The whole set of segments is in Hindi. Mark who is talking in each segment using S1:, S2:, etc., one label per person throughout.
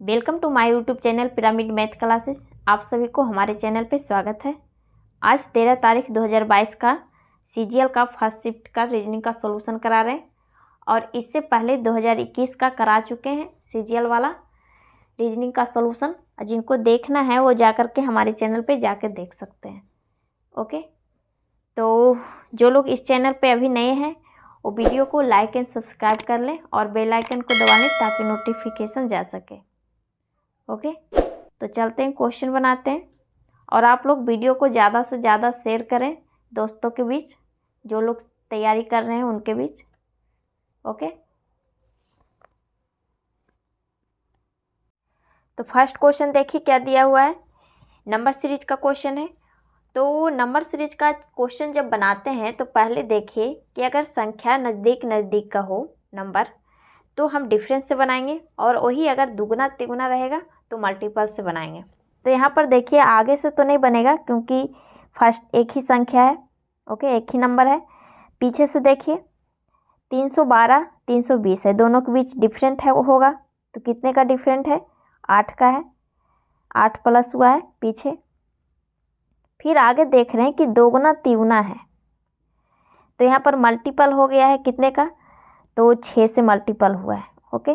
S1: Welcome to my YouTube channel Pyramid Math Classes. आप सभी को हमारे चैनल पे स्वागत है। आज 13 तारीख 2022 का सीजीएल का फर्स्ट शिफ्ट का रीजनिंग का सॉल्यूशन करा रहे हैं और इससे पहले 2021 का करा चुके हैं सीजीएल वाला रीजनिंग का सॉल्यूशन। जिनको देखना है वो जाकर के हमारे चैनल पे जाकर देख सकते हैं। ओके, तो जो लोग इस चैनल पे अभी नए हैं वो वीडियो को लाइक एंड सब्सक्राइब कर लें और बेल आइकन को दबा लें ताकि नोटिफिकेशन जा सके। ओके, तो चलते हैं क्वेश्चन बनाते हैं। और आप लोग वीडियो को ज़्यादा से ज़्यादा शेयर करें दोस्तों के बीच, जो लोग तैयारी कर रहे हैं उनके बीच। ओके, तो फर्स्ट क्वेश्चन देखिए क्या दिया हुआ है। नंबर सीरीज का क्वेश्चन है। तो नंबर सीरीज का क्वेश्चन जब बनाते हैं तो पहले देखिए कि अगर संख्या नज़दीक नज़दीक का हो नंबर तो हम डिफरेंस से बनाएंगे, और वही अगर दुगुना तिगुना रहेगा तो मल्टीपल से बनाएंगे। तो यहाँ पर देखिए आगे से तो नहीं बनेगा क्योंकि फर्स्ट एक ही संख्या है। ओके, एक ही नंबर है। पीछे से देखिए 312 320 है, दोनों के बीच डिफरेंट है वो होगा। तो कितने का डिफरेंट है? 8 का है। 8 प्लस हुआ है पीछे। फिर आगे देख रहे हैं कि दोगुना तिगुना है, तो यहाँ पर मल्टीपल हो गया है कितने का? तो 6 से मल्टीपल हुआ है। ओके,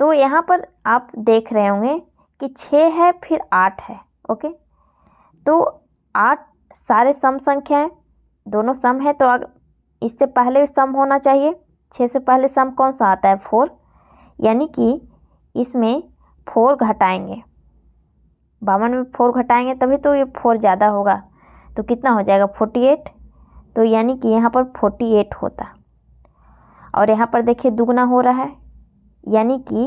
S1: तो यहाँ पर आप देख रहे होंगे कि 6 है फिर 8 है। ओके, तो 8 सारे सम संख्या हैं, दोनों सम है, तो इससे पहले सम होना चाहिए। 6 से पहले सम कौन सा आता है? 4, यानी कि इसमें 4 घटाएंगे। 52 में 4 घटाएंगे तभी तो ये 4 ज़्यादा होगा। तो कितना हो जाएगा? 48। तो यानी कि यहाँ पर 48 होता। और यहाँ पर देखिए दुगुना हो रहा है, यानी कि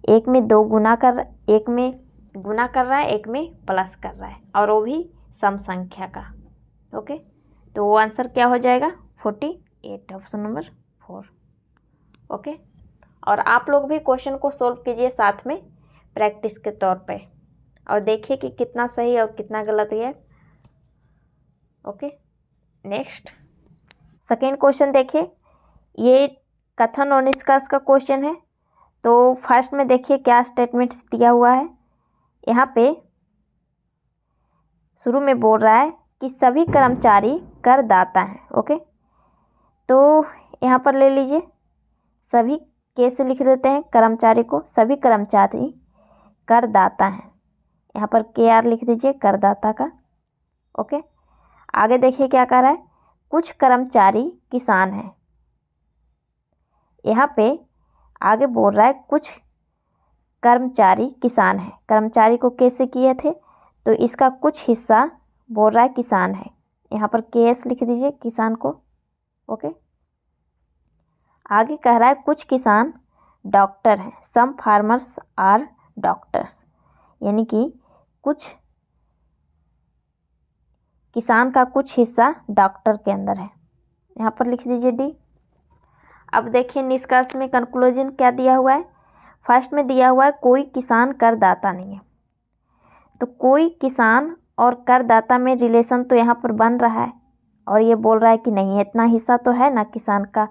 S1: एक में दो गुना कर, एक में गुना कर रहा है, एक में प्लस कर रहा है, और वो भी सम संख्या का। ओके, तो वो आंसर क्या हो जाएगा? 48, ऑप्शन नंबर 4। ओके, और आप लोग भी क्वेश्चन को सोल्व कीजिए साथ में प्रैक्टिस के तौर पे, और देखिए कि कितना सही और कितना गलत है। ओके, नेक्स्ट सेकेंड क्वेश्चन देखिए। ये कथन और निष्कर्ष का क्वेश्चन है। तो फर्स्ट में देखिए क्या स्टेटमेंट्स दिया हुआ है। यहाँ पे शुरू में बोल रहा है कि सभी कर्मचारी करदाता हैं। ओके, तो यहाँ पर ले लीजिए, सभी कैसे लिख देते हैं कर्मचारी को? सभी कर्मचारी करदाता हैं। यहाँ पर KR लिख दीजिए करदाता का। ओके, आगे देखिए क्या कह रहा है, कुछ कर्मचारी किसान हैं। यहाँ पे आगे बोल रहा है कुछ कर्मचारी किसान हैं। कर्मचारी को कैसे किए थे? तो इसका कुछ हिस्सा बोल रहा है किसान है। यहाँ पर KS लिख दीजिए किसान को। ओके, आगे कह रहा है कुछ किसान डॉक्टर हैं। सम फार्मर्स आर डॉक्टर्स, यानी कि कुछ किसान का कुछ हिस्सा डॉक्टर के अंदर है। यहाँ पर लिख दीजिए D। अब देखिए निष्कर्ष में कंक्लूजन क्या दिया हुआ है। फर्स्ट में दिया हुआ है कोई किसान करदाता नहीं है। तो कोई किसान और करदाता में रिलेशन तो यहाँ पर बन रहा है, और ये बोल रहा है कि नहीं इतना हिस्सा तो है ना किसान का,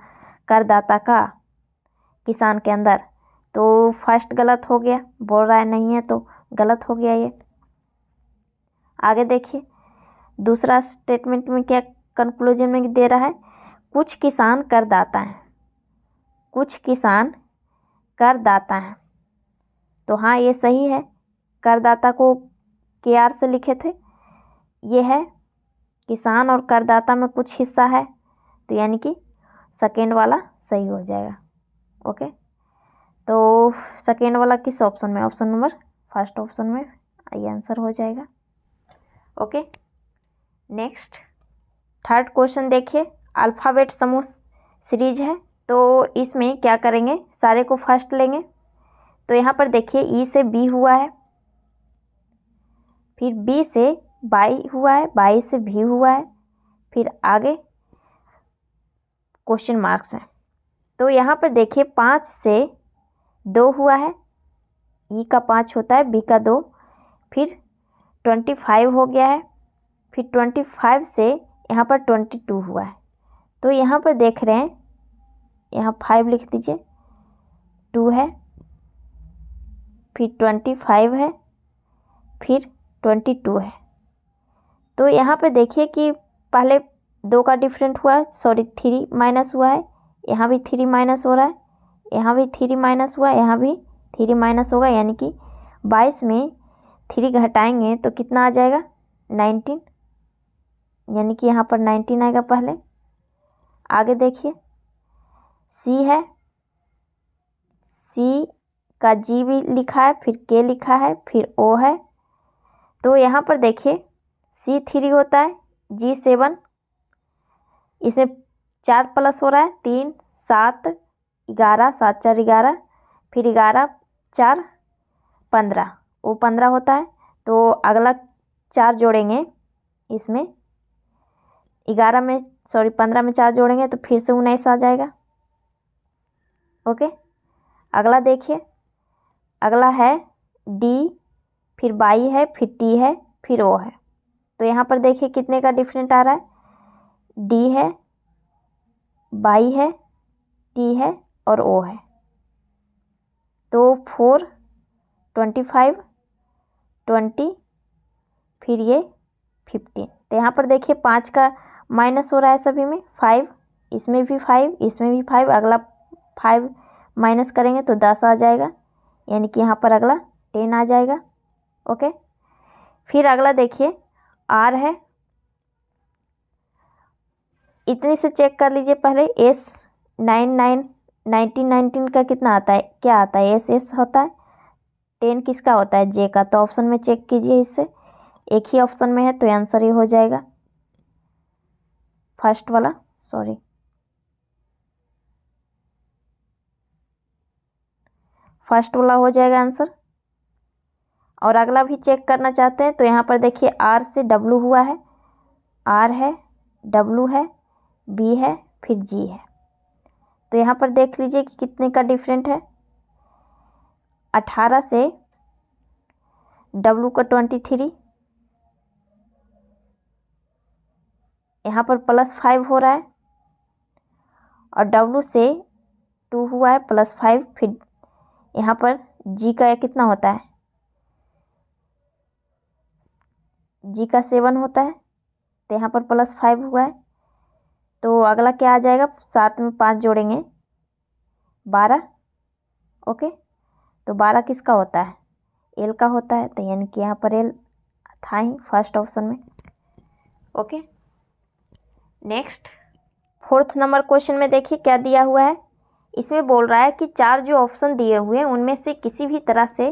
S1: करदाता का किसान के अंदर। तो फर्स्ट गलत हो गया, बोल रहा है नहीं है तो गलत हो गया ये। आगे देखिए दूसरा स्टेटमेंट में क्या कंक्लूजन में दे रहा है, कुछ किसान करदाता हैं। कुछ किसान करदाता हैं, तो हाँ ये सही है। करदाता को KR से लिखे थे, ये है किसान और करदाता में कुछ हिस्सा है, तो यानी कि सेकेंड वाला सही हो जाएगा। ओके, तो सेकेंड वाला किस ऑप्शन में? ऑप्शन नंबर फर्स्ट ऑप्शन में ये आंसर हो जाएगा। ओके, नेक्स्ट थर्ड क्वेश्चन देखिए। अल्फ़ाबेट समूह सीरीज है, तो इसमें क्या करेंगे, सारे को फर्स्ट लेंगे। तो यहाँ पर देखिए E से B हुआ है, फिर B से बाई हुआ है, बाई से भी हुआ है, फिर आगे क्वेश्चन मार्क्स हैं। तो यहाँ पर देखिए 5 से 2 हुआ है, E का 5 होता है, B का 2, फिर 25 हो गया है, फिर 25 से यहाँ पर 22 हुआ है। तो यहाँ पर देख रहे हैं, यहाँ 5 लिख दीजिए, 2 है, फिर 25 है, फिर 22 है। तो यहाँ पे देखिए कि पहले 2 का डिफरेंट हुआ है, सॉरी 3 माइनस हुआ है, यहाँ भी 3 माइनस हो रहा है, यहाँ भी 3 माइनस हुआ है, यहाँ भी 3 माइनस होगा, यानी कि 22 में 3 घटाएंगे तो कितना आ जाएगा 19, यानी कि यहाँ पर 19 आएगा पहले। आगे देखिए सी है, सी का जी भी लिखा है, फिर के लिखा है, फिर ओ है। तो यहाँ पर देखिए C3 होता है, G7, इसमें 4 प्लस हो रहा है, 3 7 11, 7 4 11, फिर 11 4 15, वो 15 होता है। तो अगला 4 जोड़ेंगे इसमें, 11 में सॉरी 15 में 4 जोड़ेंगे तो फिर से 19 आ जाएगा। ओके, अगला देखिए, अगला है D, फिर बाई है, फिर T है, फिर O है। तो यहाँ पर देखिए कितने का डिफरेंट आ रहा है, D है, बाई है, T है और O है। तो 4 25 20, फिर ये 15। तो यहाँ पर देखिए 5 का माइनस हो रहा है सभी में, 5, इसमें भी 5, इसमें भी 5, अगला 5 माइनस करेंगे तो 10 आ जाएगा, यानी कि यहाँ पर अगला 10 आ जाएगा। ओके, फिर अगला देखिए R है, इतनी से चेक कर लीजिए पहले, S 19 का कितना आता है, क्या आता है, S होता है, 10 किसका होता है, J का। तो ऑप्शन में चेक कीजिए, इससे एक ही ऑप्शन में है तो आंसर ही हो जाएगा फर्स्ट वाला, सॉरी फर्स्ट वाला हो जाएगा आंसर। और अगला भी चेक करना चाहते हैं तो यहाँ पर देखिए R से W हुआ है, R है, W है, B है, फिर G है। तो यहाँ पर देख लीजिए कि कितने का डिफरेंट है, 18 से W का 23, यहाँ पर +5 हो रहा है, और W से 2 हुआ है +5, फिर यहाँ पर G का कितना होता है, G का 7 होता है, तो यहाँ पर +5 हुआ है। तो अगला क्या आ जाएगा, 7 में 5 जोड़ेंगे 12। ओके, तो 12 किसका होता है, L का होता है, तो यानी कि यहाँ पर L था ही फर्स्ट ऑप्शन में। Okay, next 4th number question में देखिए क्या दिया हुआ है। इसमें बोल रहा है कि 4 जो ऑप्शन दिए हुए हैं उनमें से किसी भी तरह से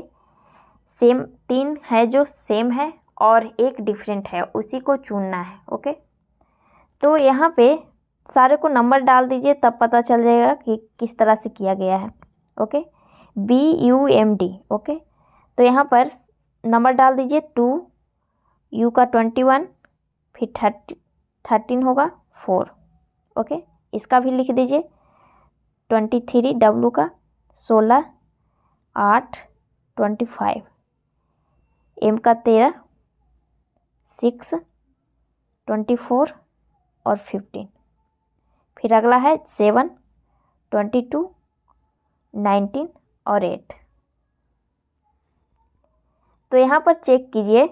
S1: सेम 3 है जो सेम है और एक डिफरेंट है, उसी को चुनना है। ओके, तो यहाँ पे सारे को नंबर डाल दीजिए, तब पता चल जाएगा कि किस तरह से किया गया है। Okay, BUMD। ओके, तो यहाँ पर नंबर डाल दीजिए, 2, U का 21, फिर 13 होगा 4। ओके, इसका भी लिख दीजिए, 23, W का 16, 8, 25, M का 13, 6, 24 और 15। फिर अगला है 7, 22, 19 और 8। तो यहाँ पर चेक कीजिए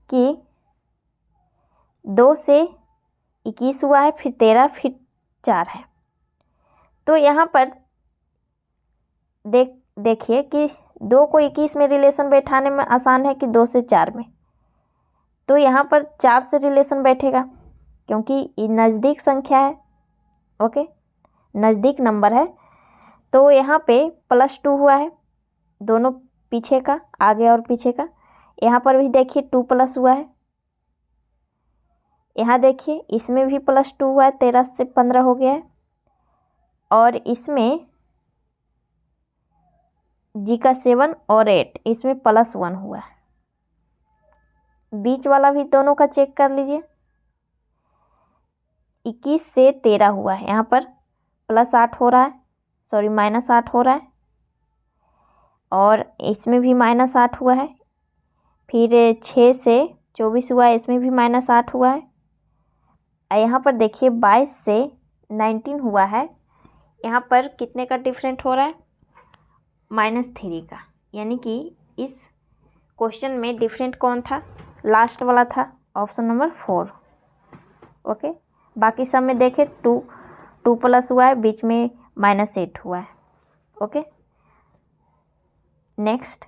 S1: कि 2 से 21 हुआ है, फिर 13, फिर 4 है। तो यहाँ पर देखिए कि 2 को 21 में रिलेशन बैठाने में आसान है कि 2 से 4 में। तो यहाँ पर 4 से रिलेशन बैठेगा क्योंकि ये नज़दीक संख्या है। ओके, नज़दीक नंबर है। तो यहाँ पे +2 हुआ है, दोनों पीछे का, आगे और पीछे का। यहाँ पर भी देखिए 2 प्लस हुआ है, यहाँ देखिए इसमें भी +2 हुआ है, 13 से 15 हो गया है। और इसमें G का 7 और 8, इसमें +1 हुआ है। बीच वाला भी दोनों का चेक कर लीजिए, 21 से 13 हुआ है, यहाँ पर +8 हो रहा है, सॉरी -8 हो रहा है, और इसमें भी -8 हुआ है। फिर 6 से 24 हुआ है, इसमें भी -8 हुआ है। यहाँ पर देखिए 22 से 19 हुआ है, यहाँ पर कितने का डिफरेंट हो रहा है, -3 का, यानी कि इस क्वेश्चन में डिफरेंट कौन था, लास्ट वाला था, ऑप्शन नंबर 4। ओके, बाकी सब में देखें 2 प्लस हुआ है, बीच में -8 हुआ है। ओके, नेक्स्ट,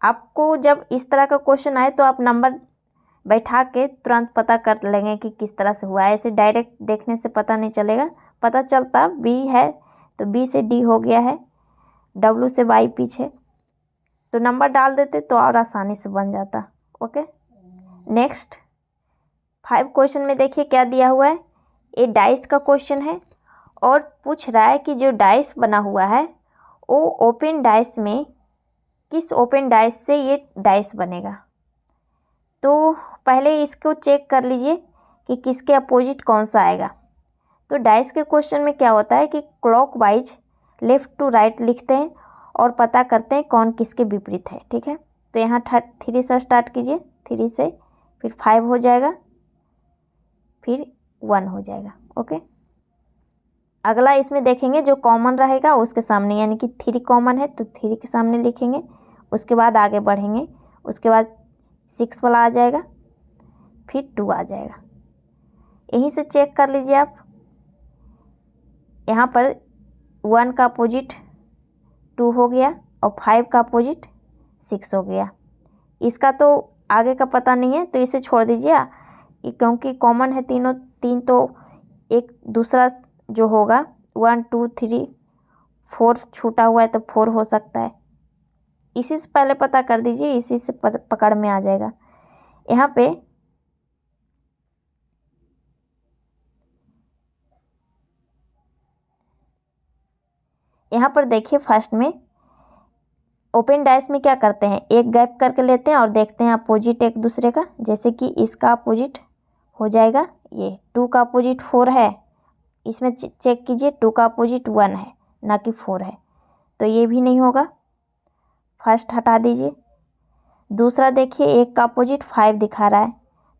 S1: आपको जब इस तरह का क्वेश्चन आए तो आप नंबर बैठा के तुरंत पता कर लेंगे कि किस तरह से हुआ है। ऐसे डायरेक्ट देखने से पता नहीं चलेगा, पता चलता बी है तो बी से डी हो गया है, डब्ल्यू से वाई पीछे, तो नंबर डाल देते तो और आसानी से बन जाता। ओके, नेक्स्ट 5 क्वेश्चन में देखिए क्या दिया हुआ है। ये डाइस का क्वेश्चन है और पूछ रहा है कि जो डाइस बना हुआ है वो ओपन डाइस में किस ओपन डाइस से ये डाइस बनेगा। तो पहले इसको चेक कर लीजिए कि किसके अपोजिट कौन सा आएगा। तो डाइस के क्वेश्चन में क्या होता है कि क्लॉकवाइज लेफ़्ट टू राइट लिखते हैं और पता करते हैं कौन किसके विपरीत है। ठीक है, तो यहाँ 3 से स्टार्ट कीजिए, 3 से फिर 5 हो जाएगा, फिर 1 हो जाएगा। ओके, अगला इसमें देखेंगे जो कॉमन रहेगा उसके सामने, यानी कि 3 कॉमन है तो 3 के सामने लिखेंगे, उसके बाद आगे बढ़ेंगे, उसके बाद 6 वाला आ जाएगा, फिर 2 आ जाएगा। यहीं से चेक कर लीजिए आप, यहाँ पर 1 का अपोजिट 2 हो गया और 5 का अपोजिट 6 हो गया। इसका तो आगे का पता नहीं है तो इसे छोड़ दीजिए, क्योंकि कॉमन है तीनों, 3 तो एक दूसरा जो होगा 1 2 3 4 छूटा हुआ है तो 4 हो सकता है। इसी से पहले पता कर दीजिए, इसी से पकड़ में आ जाएगा। यहाँ पर देखिए फर्स्ट में ओपन डाइस में क्या करते हैं, एक गैप करके लेते हैं और देखते हैं अपोजिट एक दूसरे का। जैसे कि इसका अपोजिट हो जाएगा, ये 2 का अपोजिट 4 है, इसमें चेक कीजिए 2 का अपोजिट 1 है ना कि 4 है, तो ये भी नहीं होगा, फर्स्ट हटा दीजिए। दूसरा देखिए 1 का अपोजिट 5 दिखा रहा है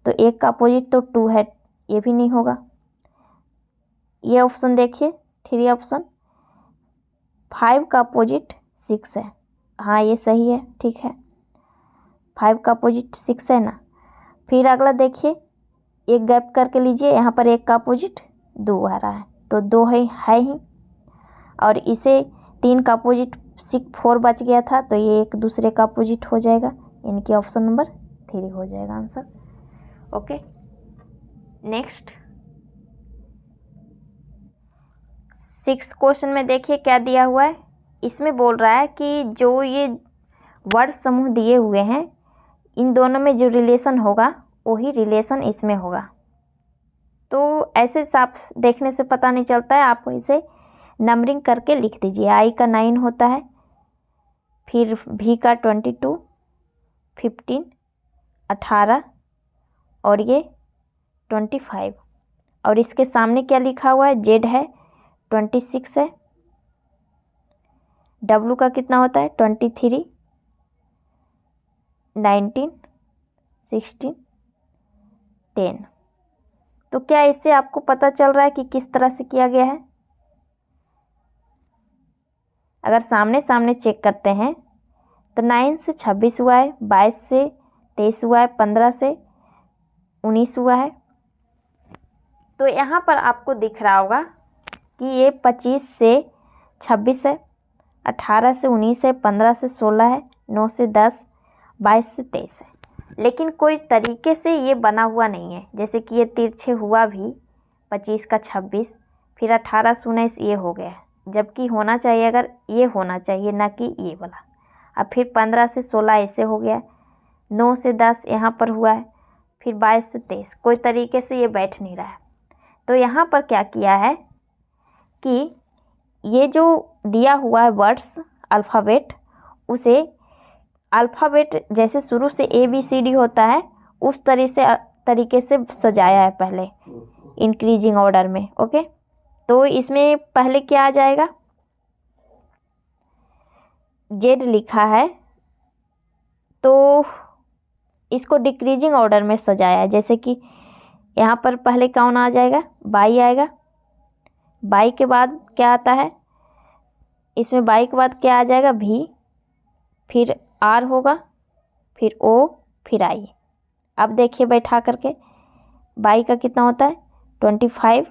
S1: तो 1 का अपोजिट तो 2 है, ये भी नहीं होगा। ये ऑप्शन देखिए 3 ऑप्शन, 5 का अपोजिट 6 है, हाँ ये सही है, ठीक है, 5 का अपोजिट 6 है ना। फिर अगला देखिए, एक गैप करके लीजिए, यहाँ पर 1 का अपोजिट 2 आ रहा है तो 2 है ही, और इसे 3 का अपोजिट 4 बच गया था तो ये एक दूसरे का अपोजिट हो जाएगा, यानी कि ऑप्शन नंबर 3 हो जाएगा आंसर। ओके, नेक्स्ट 6 क्वेश्चन में देखिए क्या दिया हुआ है। इसमें बोल रहा है कि जो ये वर्ड समूह दिए हुए हैं इन दोनों में जो रिलेशन होगा वही रिलेशन इसमें होगा। तो ऐसे साफ देखने से पता नहीं चलता है, आप इसे नंबरिंग करके लिख दीजिए। आई का 9 होता है, फिर भी का 22, 15, 18 और ये 25, और इसके सामने क्या लिखा हुआ है, जेड है 26 है, डब्लू का कितना होता है 23, 19, 16, 10। तो क्या इससे आपको पता चल रहा है कि किस तरह से किया गया है। अगर सामने सामने चेक करते हैं तो 9 से 26 हुआ है, 22 से 23 हुआ है, 15 से 19 हुआ है। तो यहाँ पर आपको दिख रहा होगा कि ये 25 से 26 है, 18 से 19 है, 15 से 16 है, 9 से 10, 22 से 23 है। लेकिन कोई तरीके से ये बना हुआ नहीं है, जैसे कि ये तिरछे हुआ भी 25 का 26, फिर 18 से 19 ये हो गया, जबकि होना चाहिए, अगर ये होना चाहिए ना कि ये वाला। अब फिर 15 से 16 ऐसे हो गया, 9 से 10 यहाँ पर हुआ है, फिर 22 से 23, कोई तरीके से ये बैठ नहीं रहा है। तो यहाँ पर क्या किया है कि ये जो दिया हुआ है वर्ड्स अल्फ़ाबेट, उसे अल्फ़ाबेट जैसे शुरू से ABCD होता है उस तरीके से सजाया है पहले इंक्रीजिंग ऑर्डर में। ओके, तो इसमें पहले क्या आ जाएगा, जेड लिखा है तो इसको डिक्रीजिंग ऑर्डर में सजाया है। जैसे कि यहाँ पर पहले कौन आ जाएगा, बाई आएगा, बाई के बाद क्या आता है, इसमें बाई के बाद क्या आ जाएगा, भी, फिर R होगा, फिर O, फिर I। अब देखिए बैठा करके, बाई का कितना होता है 25,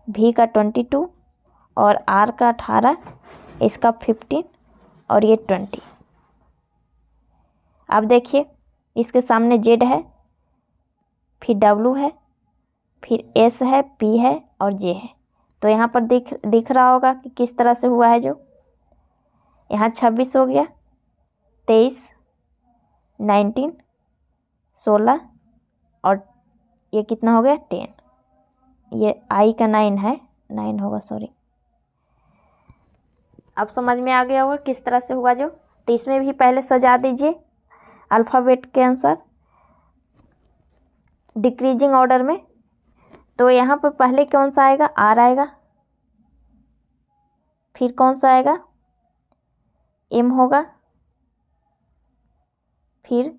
S1: V का 22 और R का 18, इसका 15 और ये 20। अब देखिए इसके सामने Z है, फिर W है, फिर S है, P है और J है। तो यहाँ पर दिख रहा होगा कि किस तरह से हुआ है। जो यहाँ 26 हो गया, 23, 19, 16 और ये कितना हो गया 10। ये I का 9 है, 9 होगा, सॉरी। अब समझ में आ गया होगा किस तरह से हुआ जो। तो इसमें भी पहले सजा दीजिए अल्फ़ाबेट के अनुसार डिक्रीजिंग ऑर्डर में। तो यहाँ पर पहले कौन सा आएगा, R आएगा, फिर कौन सा आएगा M होगा, फिर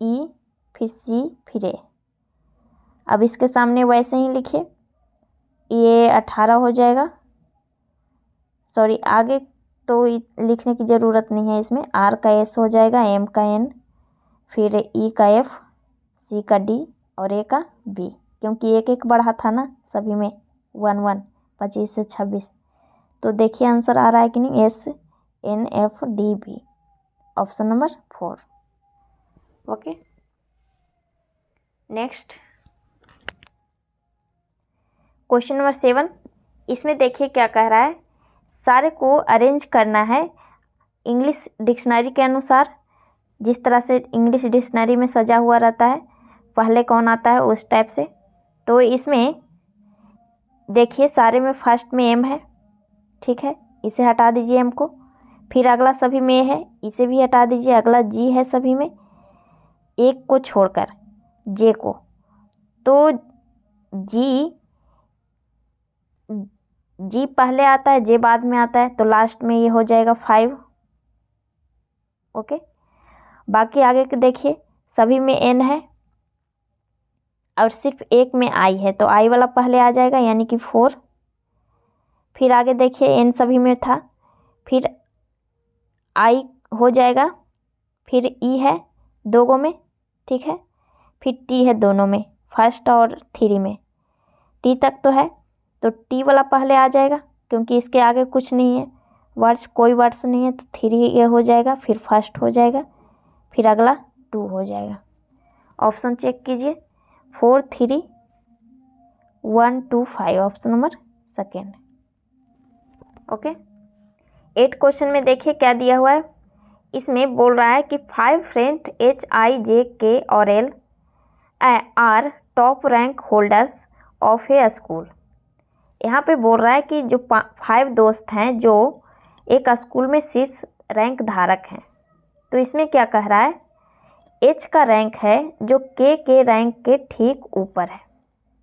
S1: E, फिर C, फिर A। अब इसके सामने वैसे ही लिखिए, ये 18 हो जाएगा, सॉरी आगे तो लिखने की ज़रूरत नहीं है इसमें। R का S हो जाएगा, M का N, फिर E का F, C का D और A का B, क्योंकि एक एक बढ़ा था ना सभी में 1 1, 25 से 26। तो देखिए आंसर आ रहा है कि नहीं, S N F D B, option number 4। Okay, next question number 7। इसमें देखिए क्या कह रहा है, सारे को अरेंज करना है इंग्लिश डिक्शनरी के अनुसार, जिस तरह से इंग्लिश डिक्शनरी में सजा हुआ रहता है, पहले कौन आता है उस टाइप से। तो इसमें देखिए सारे में फर्स्ट में M है, ठीक है, इसे हटा दीजिए M को। फिर अगला सभी में है, इसे भी हटा दीजिए। अगला G है सभी में, एक को छोड़कर J को। तो G पहले आता है, J बाद में आता है, तो लास्ट में ये हो जाएगा 5। ओके, बाकी आगे के देखिए सभी में N है और सिर्फ एक में I है, तो I वाला पहले आ जाएगा यानी कि 4। फिर आगे देखिए N सभी में था, फिर I हो जाएगा, फिर E है दोनों में, ठीक है, फिर T है दोनों में, फर्स्ट और 3 में, T तक तो है, तो T वाला पहले आ जाएगा क्योंकि इसके आगे कुछ नहीं है, वर्ड्स कोई वर्ड्स नहीं है, तो 3 ये हो जाएगा, फिर फर्स्ट हो जाएगा, फिर अगला 2 हो जाएगा। ऑप्शन चेक कीजिए, 4 3 1 2 5, option number second. Okay, 8 question में देखिए क्या दिया हुआ है। इसमें बोल रहा है कि 5 फ्रेंड HIJK और L are top rank holders of a school. यहाँ पे बोल रहा है कि जो 5 दोस्त हैं जो एक स्कूल में शीर्ष रैंक धारक हैं। तो इसमें क्या कह रहा है, H का रैंक है जो K के रैंक के ठीक ऊपर है।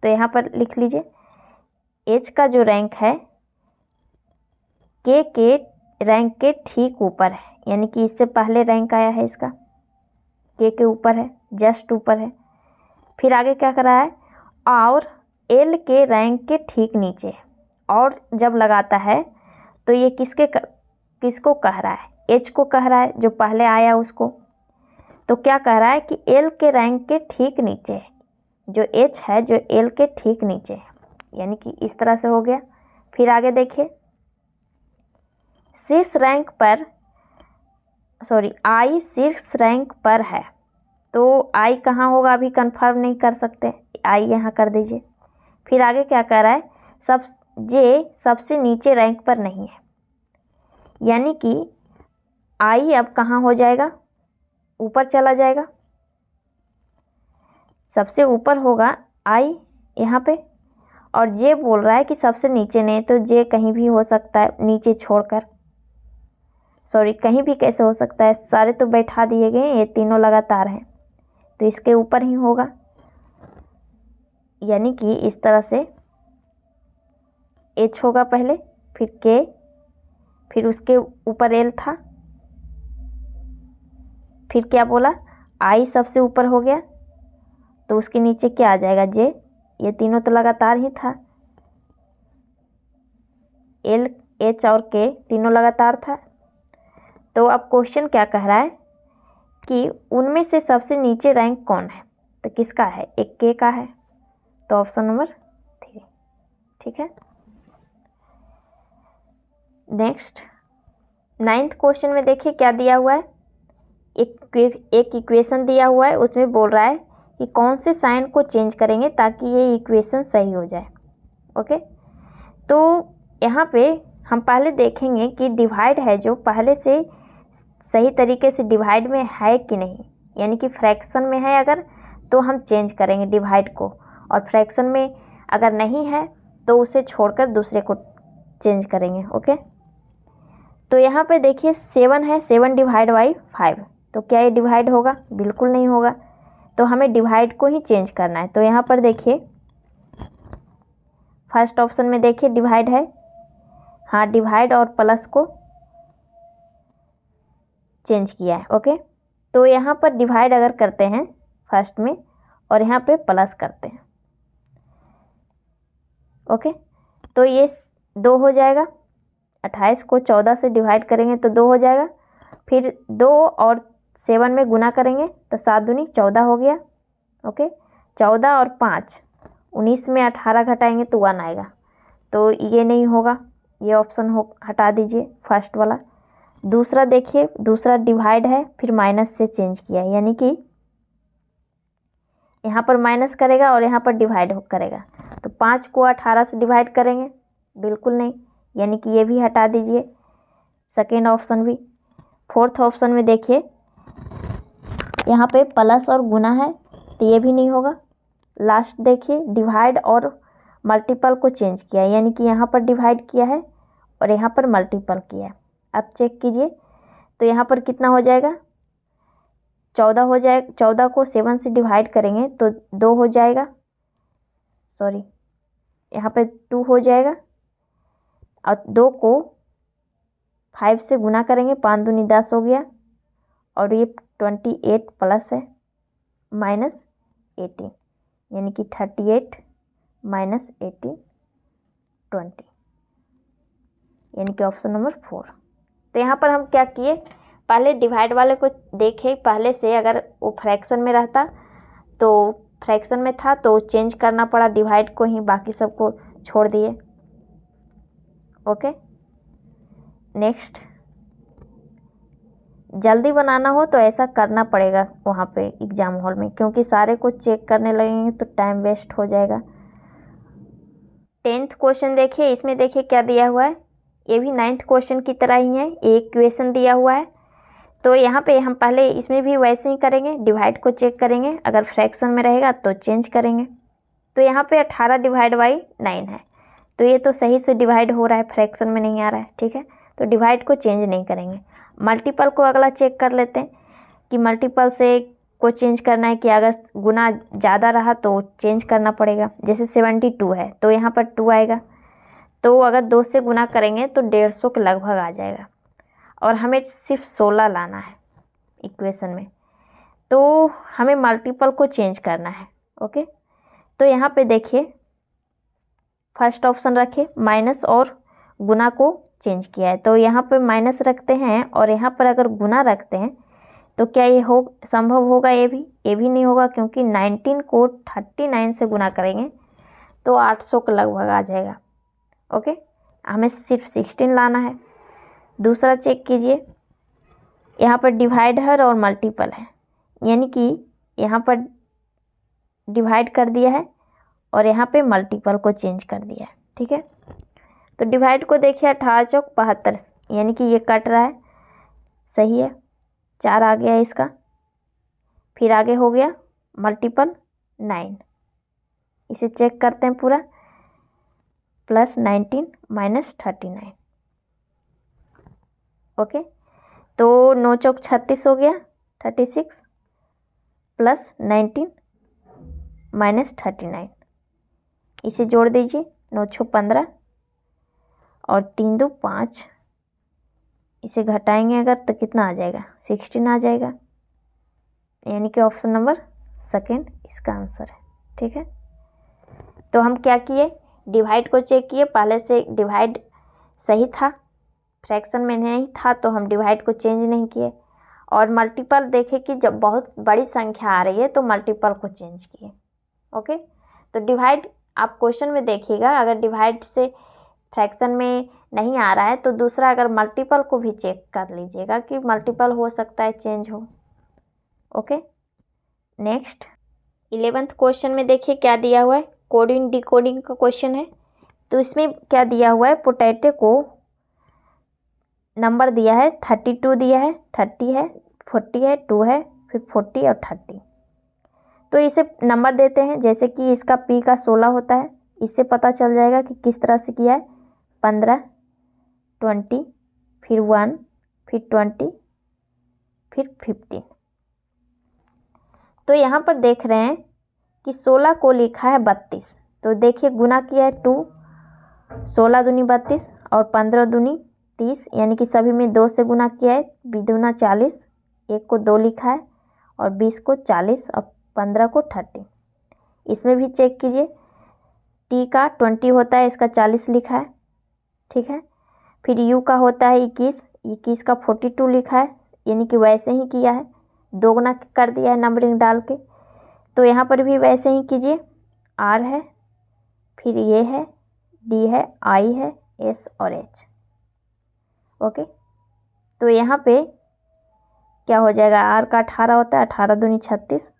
S1: तो यहाँ पर लिख लीजिए, H का जो रैंक है K के रैंक के ठीक ऊपर है, यानी कि इससे पहले रैंक आया है इसका, K के ऊपर है, जस्ट ऊपर है। फिर आगे क्या कर रहा है, और L के रैंक के ठीक नीचे है। और जब लगाता है तो ये किसको कह रहा है, H को कह रहा है जो पहले आया उसको। तो क्या कह रहा है कि L के रैंक के ठीक नीचे है, जो H है जो L के ठीक नीचे है, यानी कि इस तरह से हो गया। फिर आगे देखिए, शीर्ष रैंक पर I शीर्ष रैंक पर है, तो I कहाँ होगा अभी कंफर्म नहीं कर सकते, I यहाँ कर दीजिए। फिर आगे क्या कह रहा है, J सबसे नीचे रैंक पर नहीं है, यानी कि I अब कहाँ हो जाएगा, ऊपर चला जाएगा, सबसे ऊपर होगा I यहाँ पे। और J बोल रहा है कि सबसे नीचे नहीं, तो J कहीं भी हो सकता है नीचे छोड़कर, सॉरी कहीं भी कैसे हो सकता है, सारे तो बैठा दिए गए, ये तीनों लगातार हैं, तो इसके ऊपर ही होगा, यानी कि इस तरह से H होगा पहले, फिर K, फिर उसके ऊपर L था, फिर क्या बोला, I सबसे ऊपर हो गया, तो उसके नीचे क्या आ जाएगा, J। ये तीनों तो लगातार ही था, L H और K तीनों लगातार था, तो अब क्वेश्चन क्या कह रहा है कि उनमें से सबसे नीचे रैंक कौन है, तो किसका है, एक के का है, तो ऑप्शन नंबर 3। ठीक है। नेक्स्ट 9th क्वेश्चन में देखिए क्या दिया हुआ है, एक इक्वेशन दिया हुआ है, उसमें बोल रहा है कि कौन से साइन को चेंज करेंगे ताकि ये इक्वेशन सही हो जाए। ओके, तो यहाँ पे हम पहले देखेंगे कि डिवाइड है जो पहले से सही तरीके से डिवाइड में है कि नहीं, यानी कि फ्रैक्शन में है अगर तो हम चेंज करेंगे डिवाइड को, और फ्रैक्शन में अगर नहीं है तो उसे छोड़कर दूसरे को चेंज करेंगे। ओके, तो यहाँ पे देखिए 7 है, 7 डिवाइड बाई 5, तो क्या ये डिवाइड होगा, बिल्कुल नहीं होगा, तो हमें डिवाइड को ही चेंज करना है। तो यहाँ पर देखिए फर्स्ट ऑप्शन में देखिए डिवाइड है, हाँ डिवाइड और प्लस को चेंज किया है। ओके, तो यहाँ पर डिवाइड अगर करते हैं फर्स्ट में और यहाँ पे प्लस करते हैं, ओके, तो ये 2 हो जाएगा, 28 को 14 से डिवाइड करेंगे तो 2 हो जाएगा, फिर 2 और 7 में गुना करेंगे तो 7 दूनी 14 हो गया। ओके, 14 और 5 19 में 18 घटाएंगे तो 1 आएगा, तो ये नहीं होगा, ये ऑप्शन हो हटा दीजिए फर्स्ट वाला। दूसरा देखिए, दूसरा डिवाइड है फिर माइनस से चेंज किया है, यानी कि यहाँ पर माइनस करेगा और यहाँ पर डिवाइड करेगा, तो 5 को 18 से डिवाइड करेंगे, बिल्कुल नहीं, यानी कि ये भी हटा दीजिए, सेकेंड ऑप्शन भी। फोर्थ ऑप्शन में देखिए यहाँ पे प्लस और गुना है तो ये भी नहीं होगा। लास्ट देखिए डिवाइड और मल्टीपल को चेंज किया है, यानी कि यहाँ पर डिवाइड किया है और यहाँ पर मल्टीपल किया है। अब चेक कीजिए तो यहाँ पर कितना हो जाएगा, 14 हो जाएगा, 14 को 7 से डिवाइड करेंगे तो 2 हो जाएगा, सॉरी यहाँ पे 2 हो जाएगा, और 2 को 5 से गुना करेंगे, 5 दूनी 10 हो गया, और ये 28 प्लस है माइनस 18, यानी कि 38 माइनस 18 20, यानी कि ऑप्शन नंबर 4। तो यहाँ पर हम क्या किए, पहले डिवाइड वाले को देखे, पहले से अगर वो फ्रैक्शन में रहता तो फ्रैक्शन में था तो चेंज करना पड़ा डिवाइड को ही, बाकी सबको छोड़ दिए। ओके, नेक्स्ट जल्दी बनाना हो तो ऐसा करना पड़ेगा वहाँ पे एग्ज़ाम हॉल में, क्योंकि सारे को चेक करने लगेंगे तो टाइम वेस्ट हो जाएगा। 10th क्वेश्चन देखिए, इसमें देखिए क्या दिया हुआ है, ये भी 9th क्वेश्चन की तरह ही है, एक क्वेश्चन दिया हुआ है। तो यहाँ पे हम पहले इसमें भी वैसे ही करेंगे, डिवाइड को चेक करेंगे, अगर फ्रैक्शन में रहेगा तो चेंज करेंगे। तो यहाँ पे 18 डिवाइड बाई 9 है, तो ये तो सही से डिवाइड हो रहा है, फ्रैक्शन में नहीं आ रहा है। ठीक है, तो डिवाइड को चेंज नहीं करेंगे। मल्टीपल को अगला चेक कर लेते हैं कि मल्टीपल से को चेंज करना है कि अगर गुना ज़्यादा रहा तो चेंज करना पड़ेगा, जैसे 72 है तो यहाँ पर 2 आएगा, तो अगर 2 से गुना करेंगे तो 150 के लगभग आ जाएगा, और हमें सिर्फ 16 लाना है इक्वेशन में, तो हमें मल्टीपल को चेंज करना है। ओके, तो यहाँ पे देखिए फर्स्ट ऑप्शन रखे, माइनस और गुना को चेंज किया है, तो यहाँ पे माइनस रखते हैं और यहाँ पर अगर गुना रखते हैं तो क्या ये हो संभव होगा, ये भी नहीं होगा, क्योंकि 19 को 39 से गुना करेंगे तो 800 के लगभग आ जाएगा। ओके, हमें सिर्फ 16 लाना है। दूसरा चेक कीजिए, यहाँ पर डिवाइड है और मल्टीपल है, यानी कि यहाँ पर डिवाइड कर दिया है और यहाँ पे मल्टीपल को चेंज कर दिया है। ठीक है, तो डिवाइड को देखिए 18 चौक 72, यानी कि ये कट रहा है, सही है, 4 आ गया इसका, फिर आगे हो गया मल्टीपल 9, इसे चेक करते हैं पूरा, प्लस 19 माइनस 39। ओके, तो 9 चौक 36 हो गया, 36 प्लस 19 माइनस 39, इसे जोड़ दीजिए, 9 छो 15 और 3 दो 5, इसे घटाएंगे अगर तो कितना आ जाएगा, 16 आ जाएगा, यानी कि ऑप्शन नंबर सेकेंड इसका आंसर है। ठीक है, तो हम क्या किए, डिवाइड को चेक किए, पहले से डिवाइड सही था फ्रैक्शन में नहीं था तो हम डिवाइड को चेंज नहीं किए, और मल्टीपल देखे कि जब बहुत बड़ी संख्या आ रही है तो मल्टीपल को चेंज किए। ओके, तो डिवाइड आप क्वेश्चन में देखिएगा, अगर डिवाइड से फ्रैक्शन में नहीं आ रहा है तो दूसरा अगर मल्टीपल को भी चेक कर लीजिएगा कि मल्टीपल हो सकता है चेंज हो। ओके, नेक्स्ट 11th क्वेश्चन में देखिए क्या दिया हुआ है, कोडिंग डिकोडिंग का क्वेश्चन है। तो इसमें क्या दिया हुआ है, पोटैटो को नंबर दिया है 32 दिया है, 30 है, 40 है, 2 है, फिर 40 और 30। तो इसे नंबर देते हैं, जैसे कि इसका पी का 16 होता है, इससे पता चल जाएगा कि किस तरह से किया है। 15, 20, फिर 1, फिर 20, फिर 15। तो यहाँ पर देख रहे हैं कि 16 को लिखा है 32, तो देखिए गुना किया है 2, 16 दूनी 32 और 15 दूनी 30, यानी कि सभी में 2 से गुना किया है, 2 दूना 40, 1 को 2 लिखा है और 20 को 40 और 15 को 30। इसमें भी चेक कीजिए, टी का 20 होता है, इसका 40 लिखा है, ठीक है। फिर यू का होता है 21 का 42 लिखा है, यानी कि वैसे ही किया है, 2 गुना कर दिया है नंबरिंग डाल के। तो यहाँ पर भी वैसे ही कीजिए, आर है, फिर ये है, डी है, आई है, एस और एच। ओके, तो यहाँ पे क्या हो जाएगा, आर का 18 होता है, 18 दूनी 36,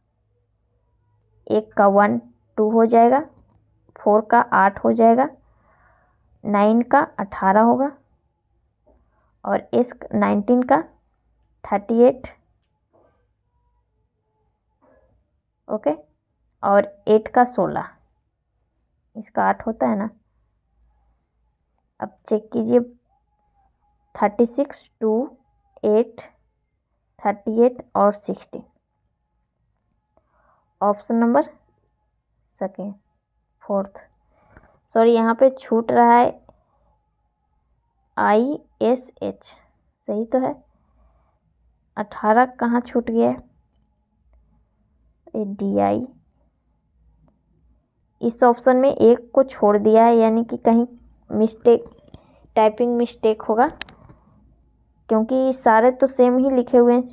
S1: 1 का 1 2 हो जाएगा, 4 का 8 हो जाएगा, 9 का 18 होगा, और एस 19 का 38, ओके, और 8 का 16, इसका 8 होता है ना। अब चेक कीजिए, 36, 2, 8, 38 और 16। Option number second, fourth, sorry यहाँ पे छूट रहा है आई एस एच, सही तो है, 18 कहाँ छूट गया है, डी आई। इस ऑप्शन में एक को छोड़ दिया है, यानी कि कहीं मिस्टेक, टाइपिंग मिस्टेक होगा, क्योंकि सारे तो सेम ही लिखे हुए हैं,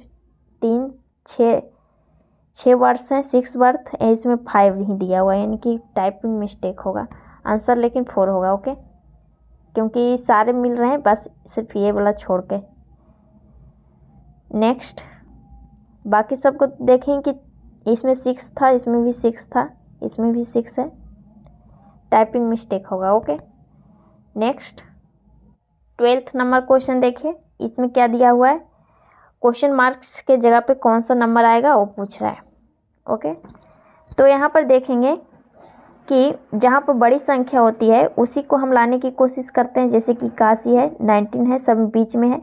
S1: 3, 6 वर्ड्स हैं, 6 वर्ड, इसमें 5 ही दिया हुआ है, यानी कि टाइपिंग मिस्टेक होगा। आंसर लेकिन 4 होगा। ओके, क्योंकि सारे मिल रहे हैं, बस सिर्फ ये वाला छोड़ के। नेक्स्ट, बाकी सबको देखें कि इसमें 6 था, इसमें भी 6 था, इसमें भी 6 है, टाइपिंग मिस्टेक होगा। Okay, next 12th number question देखिए, इसमें क्या दिया हुआ है, क्वेश्चन मार्क्स के जगह पे कौन सा नंबर आएगा वो पूछ रहा है। ओके, तो यहाँ पर देखेंगे कि जहाँ पर बड़ी संख्या होती है उसी को हम लाने की कोशिश करते हैं, जैसे कि 81 है, 19 है, सब बीच में है,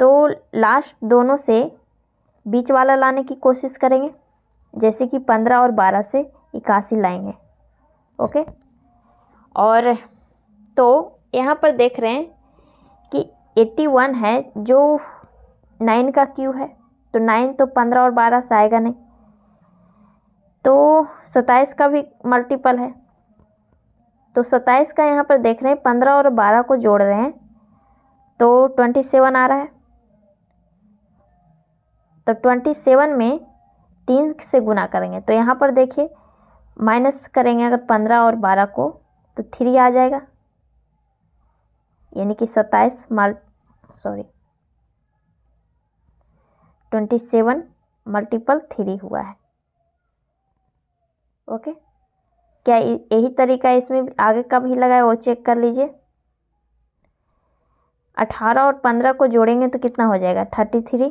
S1: तो लास्ट दोनों से बीच वाला लाने की कोशिश करेंगे, जैसे कि 15 और 12 से 81 लाएंगे। ओके, और तो यहाँ पर देख रहे हैं कि 81 है, जो 9 का क्यू है, तो 9 तो 15 और 12 से आएगा नहीं, तो 27 का भी मल्टीपल है, तो 27 का यहाँ पर देख रहे हैं 15 और 12 को जोड़ रहे हैं तो 27 आ रहा है, तो 27 में 3 से गुना करेंगे, तो यहाँ पर देखिए माइनस करेंगे अगर 15 और 12 को तो 3 आ जाएगा, यानी कि 27 27 मल्टीपल 3 हुआ है। ओके, क्या यही तरीका इसमें आगे का भी लगा है वो चेक कर लीजिए। 18 और 15 को जोड़ेंगे तो कितना हो जाएगा, 33,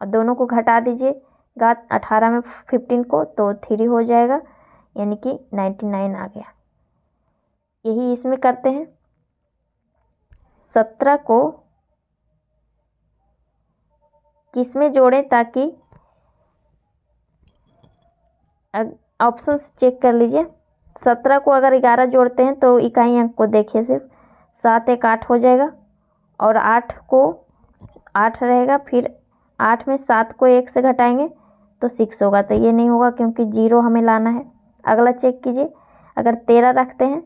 S1: और दोनों को घटा दीजिएगा 18 में 15 को, तो 3 हो जाएगा, यानी कि 99 आ गया। यही इसमें करते हैं, 17 को किस में जोड़ें, ताकि ऑप्शन चेक कर लीजिए। 17 को अगर 11 जोड़ते हैं तो इकाई अंक को देखिए, सिर्फ 7 1 8 हो जाएगा, और 8 को 8 रहेगा, फिर 8 में 7 को 1 से घटाएंगे तो 6 होगा, तो ये नहीं होगा क्योंकि 0 हमें लाना है। अगला चेक कीजिए, अगर 13 रखते हैं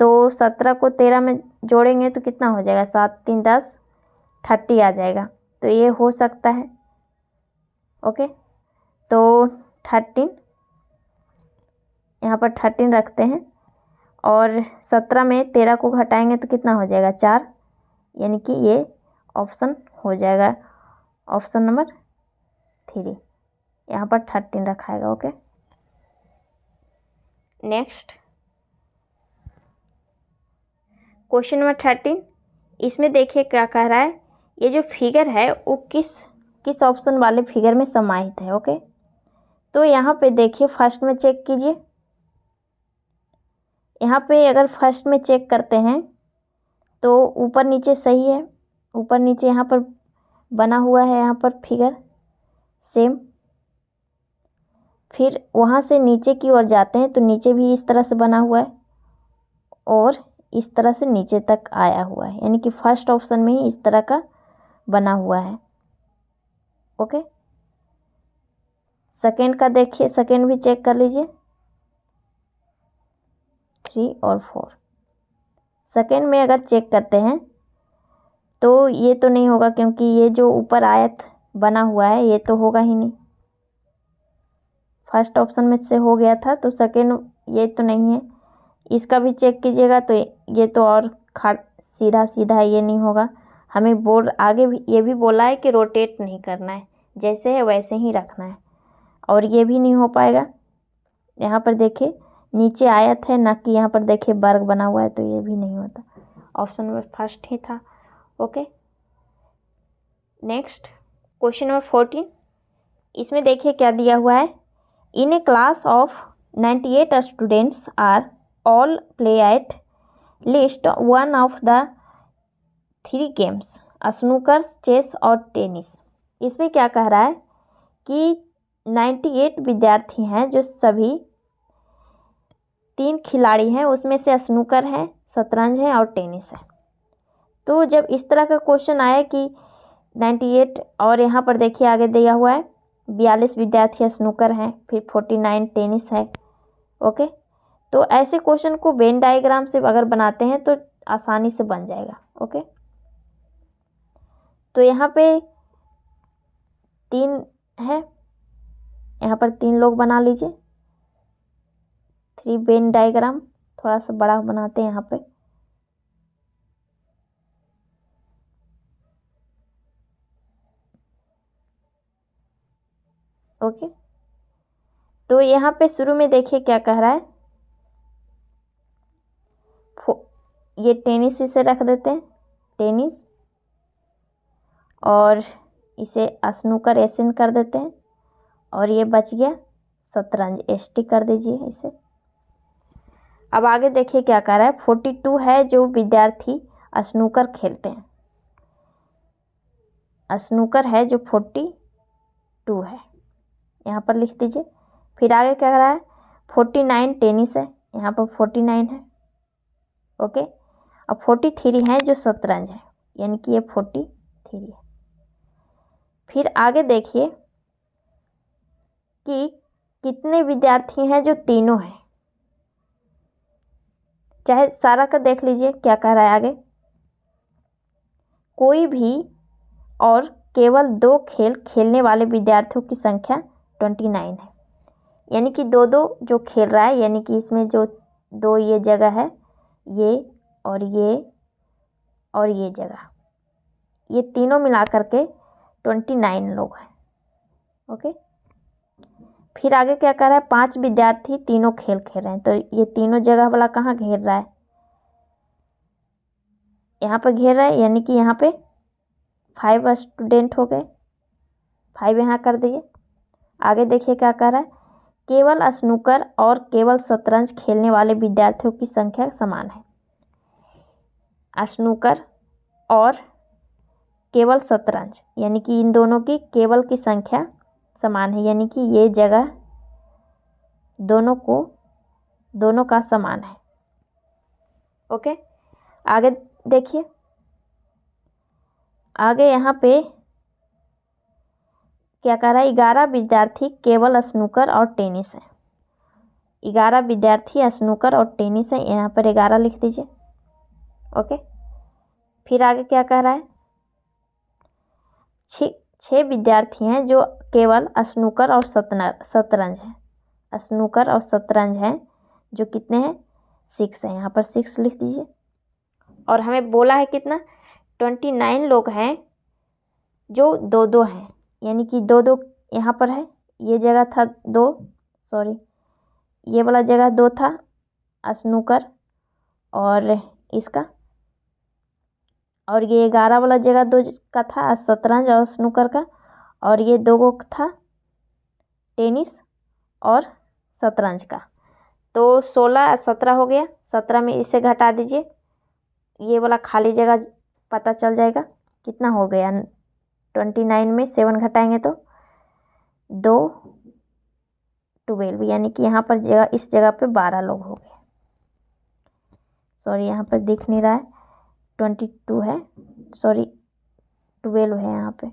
S1: तो 17 को 13 में जोड़ेंगे तो कितना हो जाएगा, 7 3 10, 30 आ जाएगा। तो ये हो सकता है। ओके, तो 13, यहाँ पर 13 रखते हैं और 17 में 13 को घटाएंगे तो कितना हो जाएगा, 4, यानी कि ये ऑप्शन हो जाएगा, ऑप्शन नंबर 3। यहाँ पर 13 रखाएगा। Okay, next question number 13। इसमें देखिए क्या कह रहा है, ये जो फिगर है वो किस ऑप्शन वाले फिगर में समाहित है। ओके, तो यहाँ पे देखिए फर्स्ट में चेक कीजिए। यहाँ पे अगर फर्स्ट में चेक करते हैं तो ऊपर नीचे सही है, ऊपर नीचे यहाँ पर बना हुआ है, यहाँ पर फिगर सेम। फिर वहाँ से नीचे की ओर जाते हैं तो नीचे भी इस तरह से बना हुआ है और इस तरह से नीचे तक आया हुआ है, यानी कि फर्स्ट ऑप्शन में ही इस तरह का बना हुआ है। ओके, सेकेंड का देखिए, सेकेंड भी चेक कर लीजिए, 3 और 4। सेकेंड में अगर चेक करते हैं तो ये तो नहीं होगा, क्योंकि ये जो ऊपर आयत बना हुआ है ये तो होगा ही नहीं, फर्स्ट ऑप्शन में से हो गया था, तो सेकेंड ये तो नहीं है। इसका भी चेक कीजिएगा तो ये तो और सीधा सीधा है, ये नहीं होगा। हमें बोर्ड आगे भी ये भी बोला है कि रोटेट नहीं करना है, जैसे है वैसे ही रखना है, और ये भी नहीं हो पाएगा। यहाँ पर देखिए नीचे आयत है, ना कि यहाँ पर देखिए वर्ग बना हुआ है, तो ये भी नहीं होता। ऑप्शन नंबर फर्स्ट ही था। Okay, next question number 14। इसमें देखिए क्या दिया हुआ है, in a class of 98 students are all play at least one of the 3 games, snooker, chess और टेनिस। इसमें क्या कह रहा है कि 98 विद्यार्थी हैं, जो सभी 3 खिलाड़ी हैं, उसमें से स्नूकर है, शतरंज है और टेनिस है। तो जब इस तरह का क्वेश्चन आया कि 98 और यहाँ पर देखिए आगे दिया हुआ है 42 विद्यार्थी स्नूकर हैं, फिर 49 टेनिस है। ओके, तो ऐसे क्वेश्चन को वेन डायग्राम से अगर बनाते हैं तो आसानी से बन जाएगा। ओके, तो यहाँ पे 3 है, यहाँ पर 3 लोग बना लीजिए। 3 वेन डायग्राम थोड़ा सा बड़ा बनाते हैं यहाँ पे। ओके, तो यहाँ पे शुरू में देखिए क्या कह रहा है, ये टेनिस इसे रख देते हैं, टेनिस, और इसे स्नूकर एसएन कर देते हैं, और ये बच गया शतरंज, एसटी कर दीजिए इसे। अब आगे देखिए क्या कह रहा है, 42 है जो विद्यार्थी स्नूकर खेलते हैं, स्नूकर है जो 42 है, यहाँ पर लिख दीजिए। फिर आगे क्या कह रहा है, 49 टेनिस है, यहाँ पर 49 है। ओके, अब 43 है जो शतरंज है, यानी कि ये 43 है। फिर आगे देखिए कि कितने विद्यार्थी हैं जो तीनों हैं, चाहे सारा का देख लीजिए क्या कह रहा है आगे, कोई भी और केवल 2 खेल खेलने वाले विद्यार्थियों की संख्या 29 है, यानी कि 2-2 जो खेल रहा है, यानी कि इसमें जो 2 ये जगह है, ये और ये जगह, ये तीनों मिला करके 29 लोग हैं। ओके, फिर आगे क्या कर रहा है, 5 विद्यार्थी तीनों खेल खेल रहे हैं, तो ये तीनों जगह वाला कहाँ घेर रहा है, यहाँ पर घेर रहा है, यानी कि यहाँ पे 5 स्टूडेंट हो गए, 5 यहाँ कर दिए। आगे देखिए क्या कर रहा है, केवल स्नूकर और केवल शतरंज खेलने वाले विद्यार्थियों की संख्या समान है, स्नूकर और केवल शतरंज, यानी कि इन दोनों की केवल की संख्या समान है, यानी कि ये जगह दोनों का समान है। ओके, आगे देखिए, आगे यहाँ पे क्या कह रहा है, 11 विद्यार्थी केवल स्नूकर और टेनिस है, 11 विद्यार्थी स्नूकर और टेनिस है, यहाँ पर 11 लिख दीजिए। ओके, फिर आगे क्या कह रहा है, 6 विद्यार्थी हैं जो केवल स्नूकर और शतरंज है। स्नूकर और शतरंज हैं जो कितने हैं, 6 हैं, यहाँ पर 6 लिख दीजिए। और हमें बोला है कितना, 29 लोग हैं जो 2-2 हैं, यानी कि 2-2 यहाँ पर है। ये जगह था 2, सॉरी ये वाला जगह 2 था स्नूकर और इसका, और ये 11 वाला जगह 2 का था शतरंज और स्नूकर का, और ये 2 था टेनिस और शतरंज का। तो 16 17 हो गया, 17 में इसे घटा दीजिए, ये वाला खाली जगह पता चल जाएगा कितना हो गया। 29 में 7 घटाएंगे तो 2 12, यानी कि यहाँ पर जगह, इस जगह पे 12 लोग हो गए। सॉरी यहाँ पर दिख नहीं रहा है, 22 है, सॉरी 12 है यहाँ पे।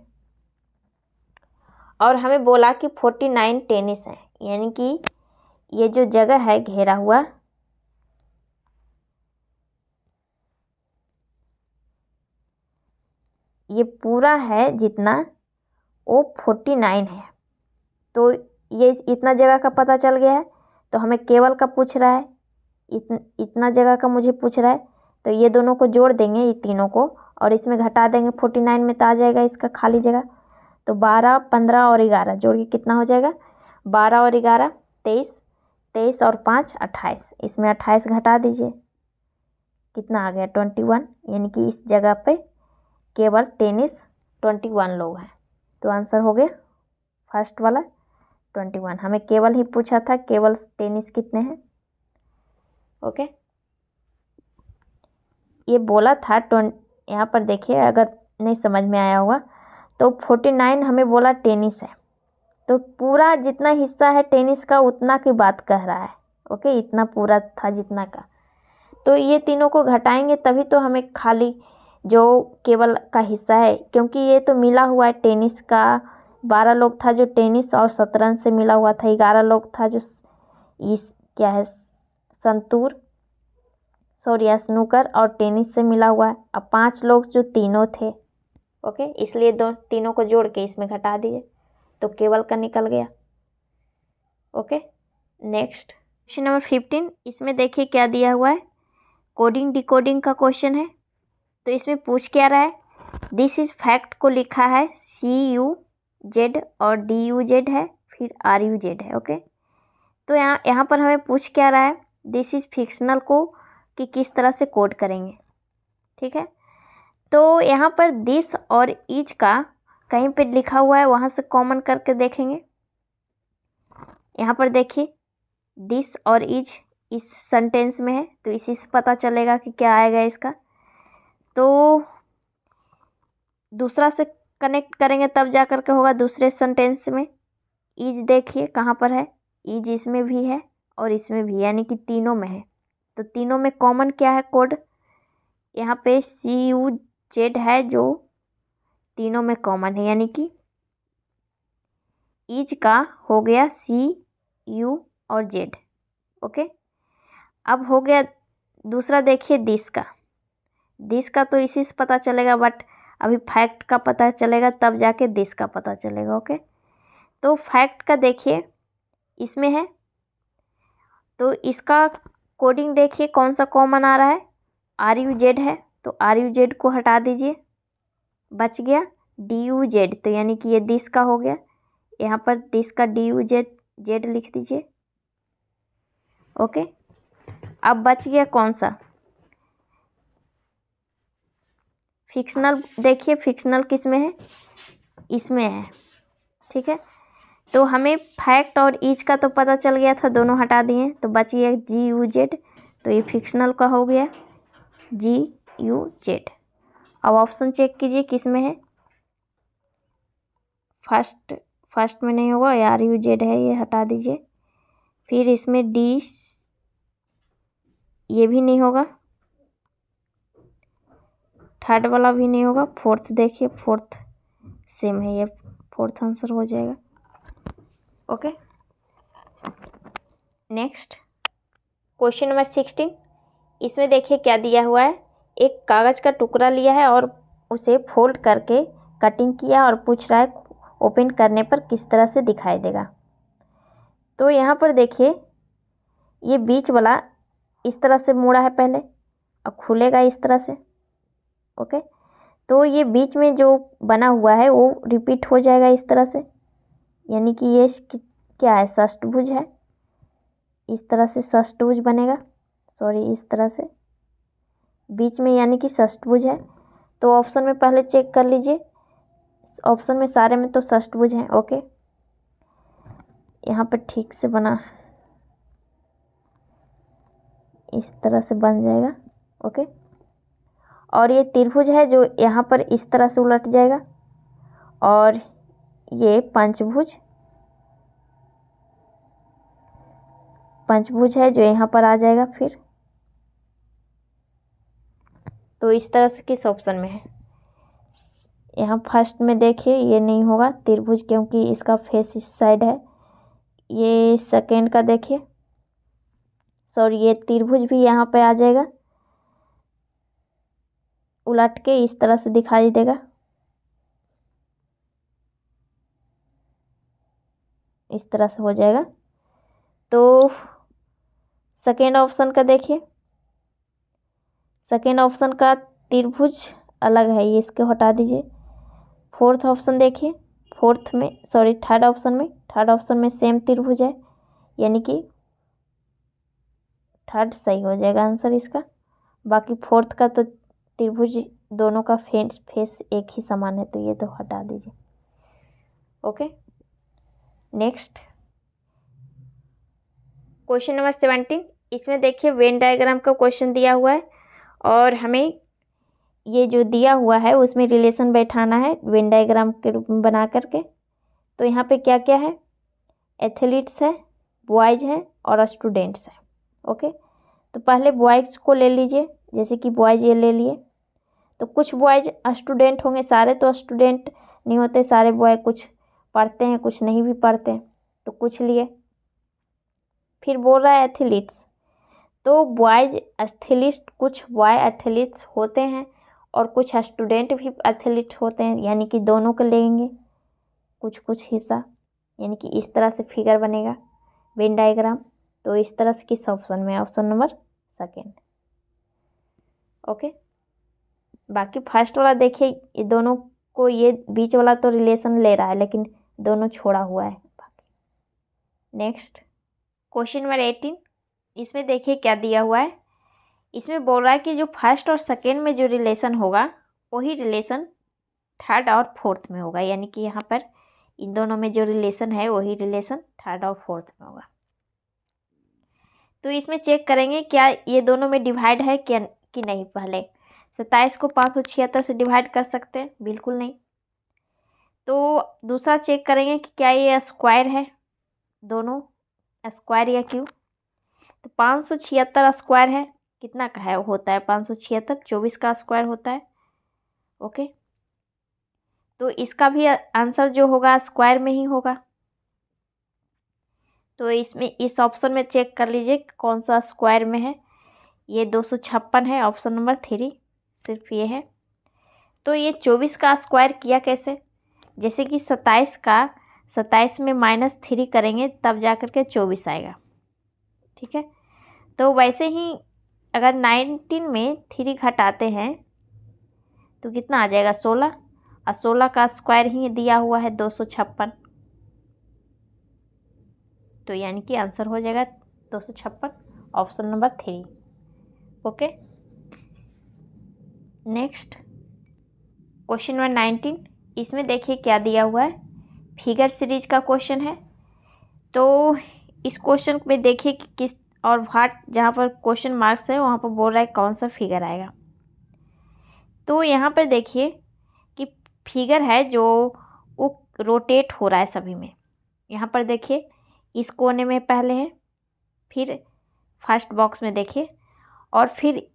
S1: और हमें बोला कि 49 टेनिस है, यानी कि ये जो जगह है घेरा हुआ, ये पूरा है जितना वो 49 है। तो ये इतना जगह का पता चल गया है, तो हमें केवल का पूछ रहा है, इतना जगह का मुझे पूछ रहा है, तो ये दोनों को जोड़ देंगे, ये तीनों को, और इसमें घटा देंगे 49 में, तो आ जाएगा इसका खाली जगह। तो 12 15 और 11 जोड़ के कितना हो जाएगा, 12 और 11 23, 23 और 5 28, इसमें 28 घटा दीजिए, कितना आ गया 21, यानी कि इस जगह पे केवल टेनिस 21 लोग हैं। तो आंसर हो गया फर्स्ट वाला 21। हमें केवल ही पूछा था, केवल टेनिस कितने हैं। ओके, ये बोला था यहाँ पर देखिए, अगर नहीं समझ में आया होगा तो 49 हमें बोला टेनिस है, तो पूरा जितना हिस्सा है टेनिस का उतना की बात कह रहा है। ओके, इतना पूरा था जितना का, तो ये तीनों को घटाएंगे तभी तो हमें खाली जो केवल का हिस्सा है, क्योंकि ये तो मिला हुआ है टेनिस का। 12 लोग था जो टेनिस और शतरंज से मिला हुआ था, 11 लोग था जो इस क्या है संतूर सॉरी स्नूकर और टेनिस से मिला हुआ है। अब 5 लोग जो तीनों थे, ओके, इसलिए तीनों को जोड़ के इसमें घटा दिए तो केवल का निकल गया। ओके, नेक्स्ट क्वेश्चन नंबर 15, इसमें देखिए क्या दिया हुआ है, कोडिंग डिकोडिंग का क्वेश्चन है। तो इसमें पूछ क्या रहा है, दिस इज फैक्ट को लिखा है CUZ और DUZ है, फिर RUZ है। ओके, तो यहाँ पर हमें पूछ क्या रहा है, दिस इज फिक्शनल को कि किस तरह से कोड करेंगे। ठीक है, तो यहाँ पर दिस और इज का कहीं पे लिखा हुआ है, वहाँ से कॉमन करके देखेंगे। यहाँ पर देखिए दिस और इज इस सेंटेंस में है, तो इसी से पता चलेगा कि क्या आएगा इसका। तो दूसरा से कनेक्ट करेंगे तब जा कर के होगा दूसरे सेंटेंस में। इज देखिए कहाँ पर है, इज इसमें भी है और इसमें भी, यानी कि तीनों में है। तो तीनों में कॉमन क्या है कोड, यहाँ पे CUZ है जो तीनों में कॉमन है, यानी कि इज का हो गया CU और Z। ओके, अब हो गया दूसरा, देखिए दिस का तो इसी से पता चलेगा, बट अभी फैक्ट का पता चलेगा तब जाके दिस का पता चलेगा। ओके, तो फैक्ट का देखिए इसमें है, तो इसका कोडिंग देखिए कौन सा कॉमन आ रहा है, RUZ है, तो RUZ को हटा दीजिए, बच गया DUZ, तो यानी कि ये दिस का हो गया, यहाँ पर दिस का DUZ लिख दीजिए। ओके, अब बच गया कौन सा, फिक्शनल। देखिए फिक्शनल किस में है, इसमें है। ठीक है, तो हमें फैक्ट और इज का तो पता चल गया था, दोनों हटा दिए, तो बच गया GUZ, तो ये फिक्शनल का हो गया GUZ। अब ऑप्शन चेक कीजिए किस में है, फर्स्ट में नहीं होगा, RUZ है, ये हटा दीजिए। फिर इसमें D, ये भी नहीं होगा, थर्ड वाला भी नहीं होगा, फोर्थ देखिए, फोर्थ सेम है, ये फोर्थ आंसर हो जाएगा। ओके, नेक्स्ट क्वेश्चन नंबर 16, इसमें देखिए क्या दिया हुआ है। एक कागज़ का टुकड़ा लिया है और उसे फोल्ड करके कटिंग किया और पूछ रहा है ओपन करने पर किस तरह से दिखाई देगा। तो यहाँ पर देखिए ये बीच वाला इस तरह से मुड़ा है पहले और खुलेगा इस तरह से। ओके, तो ये बीच में जो बना हुआ है वो रिपीट हो जाएगा इस तरह से, यानी कि ये क्या है, षष्ठभुज है। इस तरह से षष्ठभुज बनेगा, सॉरी इस तरह से बीच में, यानी कि षष्ठभुज है। तो ऑप्शन में पहले चेक कर लीजिए, ऑप्शन में सारे में तो षष्ठभुज हैं। ओके, यहाँ पर ठीक से बना, इस तरह से बन जाएगा। ओके, और ये त्रिभुज है जो यहाँ पर इस तरह से उलट जाएगा, और ये पंचभुज है जो यहाँ पर आ जाएगा फिर। तो इस तरह से किस ऑप्शन में है, यहाँ फर्स्ट में देखिए ये नहीं होगा त्रिभुज, क्योंकि इसका फेस इस साइड है। ये सेकेंड का देखिए, सॉरी ये त्रिभुज भी यहाँ पे आ जाएगा, उलट के इस तरह से दिखाई देगा, इस तरह से हो जाएगा। तो सेकेंड ऑप्शन का देखिए, सेकेंड ऑप्शन का त्रिभुज अलग है, ये इसको हटा दीजिए। फोर्थ ऑप्शन देखिए, थर्ड ऑप्शन में सेम त्रिभुज है, यानी कि थर्ड सही हो जाएगा आंसर इसका। बाकी फोर्थ का तो त्रिभुज दोनों का फेस एक ही समान है, तो ये तो हटा दीजिए। ओके, नेक्स्ट क्वेश्चन नंबर 17, इसमें देखिए वेन डायग्राम का क्वेश्चन दिया हुआ है और हमें ये जो दिया हुआ है उसमें रिलेशन बैठाना है वेन डायग्राम के रूप में बना करके। तो यहाँ पे क्या क्या है, एथलीट्स है, बॉयज़ हैं और स्टूडेंट्स हैं। ओके, तो पहले बॉयज़ को ले लीजिए, जैसे कि बॉयज़ ये ले लिए, तो कुछ बॉयज़ स्टूडेंट होंगे, सारे तो स्टूडेंट नहीं होते, सारे बॉय कुछ पढ़ते हैं कुछ नहीं भी पढ़ते हैं, तो कुछ लिए। फिर बोल रहा है एथलीट्स, तो बॉयज़ एथलीट, कुछ बॉय एथलीट्स होते हैं और कुछ स्टूडेंट भी एथलीट होते हैं, यानी कि दोनों को लेंगे कुछ कुछ हिस्सा, यानी कि इस तरह से फिगर बनेगा वेन डायग्राम। तो इस तरह से किस ऑप्शन में, ऑप्शन नंबर सेकेंड। ओके, बाकी फर्स्ट वाला देखिए, ये दोनों को, ये बीच वाला तो रिलेशन ले रहा है लेकिन दोनों छोड़ा हुआ है बाकी। नेक्स्ट क्वेश्चन नंबर 18, इसमें देखिए क्या दिया हुआ है। इसमें बोल रहा है कि जो फर्स्ट और सेकेंड में जो रिलेशन होगा वही रिलेशन थर्ड और फोर्थ में होगा, यानी कि यहाँ पर इन दोनों में जो रिलेशन है वही रिलेशन थर्ड और फोर्थ में होगा। तो इसमें चेक करेंगे क्या ये दोनों में डिवाइड है क्या कि नहीं। पहले 27 को 576 से डिवाइड कर सकते हैं, बिल्कुल नहीं। तो दूसरा चेक करेंगे कि क्या ये स्क्वायर है, दोनों स्क्वायर या क्यूब। तो 576 स्क्वायर है, कितना का है होता है 576, 24 का स्क्वायर होता है। ओके, तो इसका भी आंसर जो होगा स्क्वायर में ही होगा। तो इसमें इस ऑप्शन में चेक कर लीजिए कौन सा स्क्वायर में है। ये 256 है, ऑप्शन नंबर 3 सिर्फ ये है। तो ये 24 का स्क्वायर किया कैसे, जैसे कि 27 में -3 करेंगे तब जा कर के 24 आएगा। ठीक है, तो वैसे ही अगर 19 में 3 घटाते हैं तो कितना आ जाएगा 16, और 16 का स्क्वायर ही दिया हुआ है 256, तो यानी कि आंसर हो जाएगा 256, option number 3। Okay, next question number 19, इसमें देखिए क्या दिया हुआ है, फिगर सीरीज का क्वेश्चन है। तो इस क्वेश्चन में देखिए कि किस और व्हाट, जहाँ पर क्वेश्चन मार्क्स है वहाँ पर बोल रहा है कौन सा फिगर आएगा। तो यहाँ पर देखिए कि फिगर है जो वो रोटेट हो रहा है सभी में। यहाँ पर देखिए इस कोने में पहले है, फिर फर्स्ट बॉक्स में देखिए, और फिर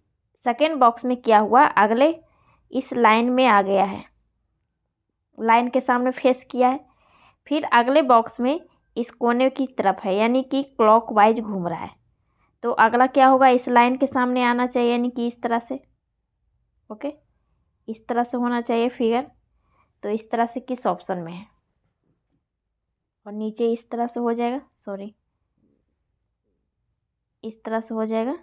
S1: सेकेंड बॉक्स में क्या हुआ, अगले इस लाइन में आ गया है, लाइन के सामने फेस किया है। फिर अगले बॉक्स में इस कोने की तरफ है, यानी कि क्लॉकवाइज घूम रहा है। तो अगला क्या होगा, इस लाइन के सामने आना चाहिए, यानी कि इस तरह से। ओके, इस तरह से होना चाहिए फिगर। तो इस तरह से किस ऑप्शन में है, और नीचे इस तरह से हो जाएगा, सॉरी इस तरह से हो जाएगा।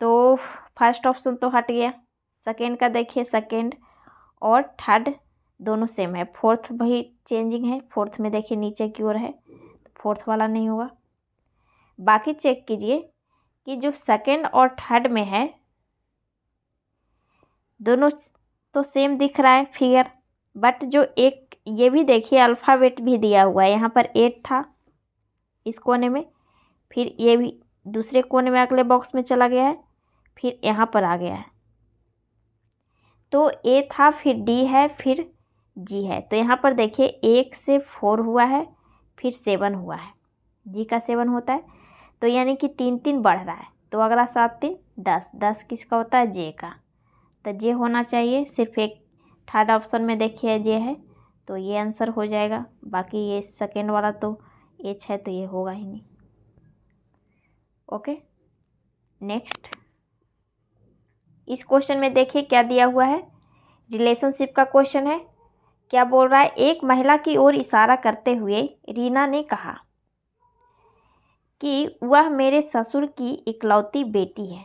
S1: तो फर्स्ट ऑप्शन तो हट गया। सेकेंड का देखिए, सेकेंड और थर्ड दोनों सेम है। फोर्थ भी चेंजिंग है, फोर्थ में देखिए नीचे की ओर है, तो फोर्थ वाला नहीं होगा। बाकी चेक कीजिए कि जो सेकेंड और थर्ड में है दोनों तो सेम दिख रहा है फिगर, बट जो एक ये भी देखिए अल्फ़ाबेट भी दिया हुआ है। यहाँ पर 8 था इस कोने में, फिर ये भी दूसरे कोने में अगले बॉक्स में चला गया है, फिर यहाँ पर आ गया है। तो ए था, फिर डी है, फिर जी है। तो यहाँ पर देखिए 1 से 4 हुआ है, फिर 7 हुआ है, जी का 7 होता है। तो यानी कि 3-3 बढ़ रहा है। तो अगला 7-3 10, 10 किसका होता है, जे का। तो जे होना चाहिए, सिर्फ एक थर्ड ऑप्शन में देखिए जे है, तो ये आंसर हो जाएगा। बाकी ये सेकेंड वाला तो एच है, तो ये होगा ही नहीं। ओके, नेक्स्ट इस क्वेश्चन में देखिए क्या दिया हुआ है, रिलेशनशिप का क्वेश्चन है। क्या बोल रहा है, एक महिला की ओर इशारा करते हुए रीना ने कहा कि वह मेरे ससुर की इकलौती बेटी है।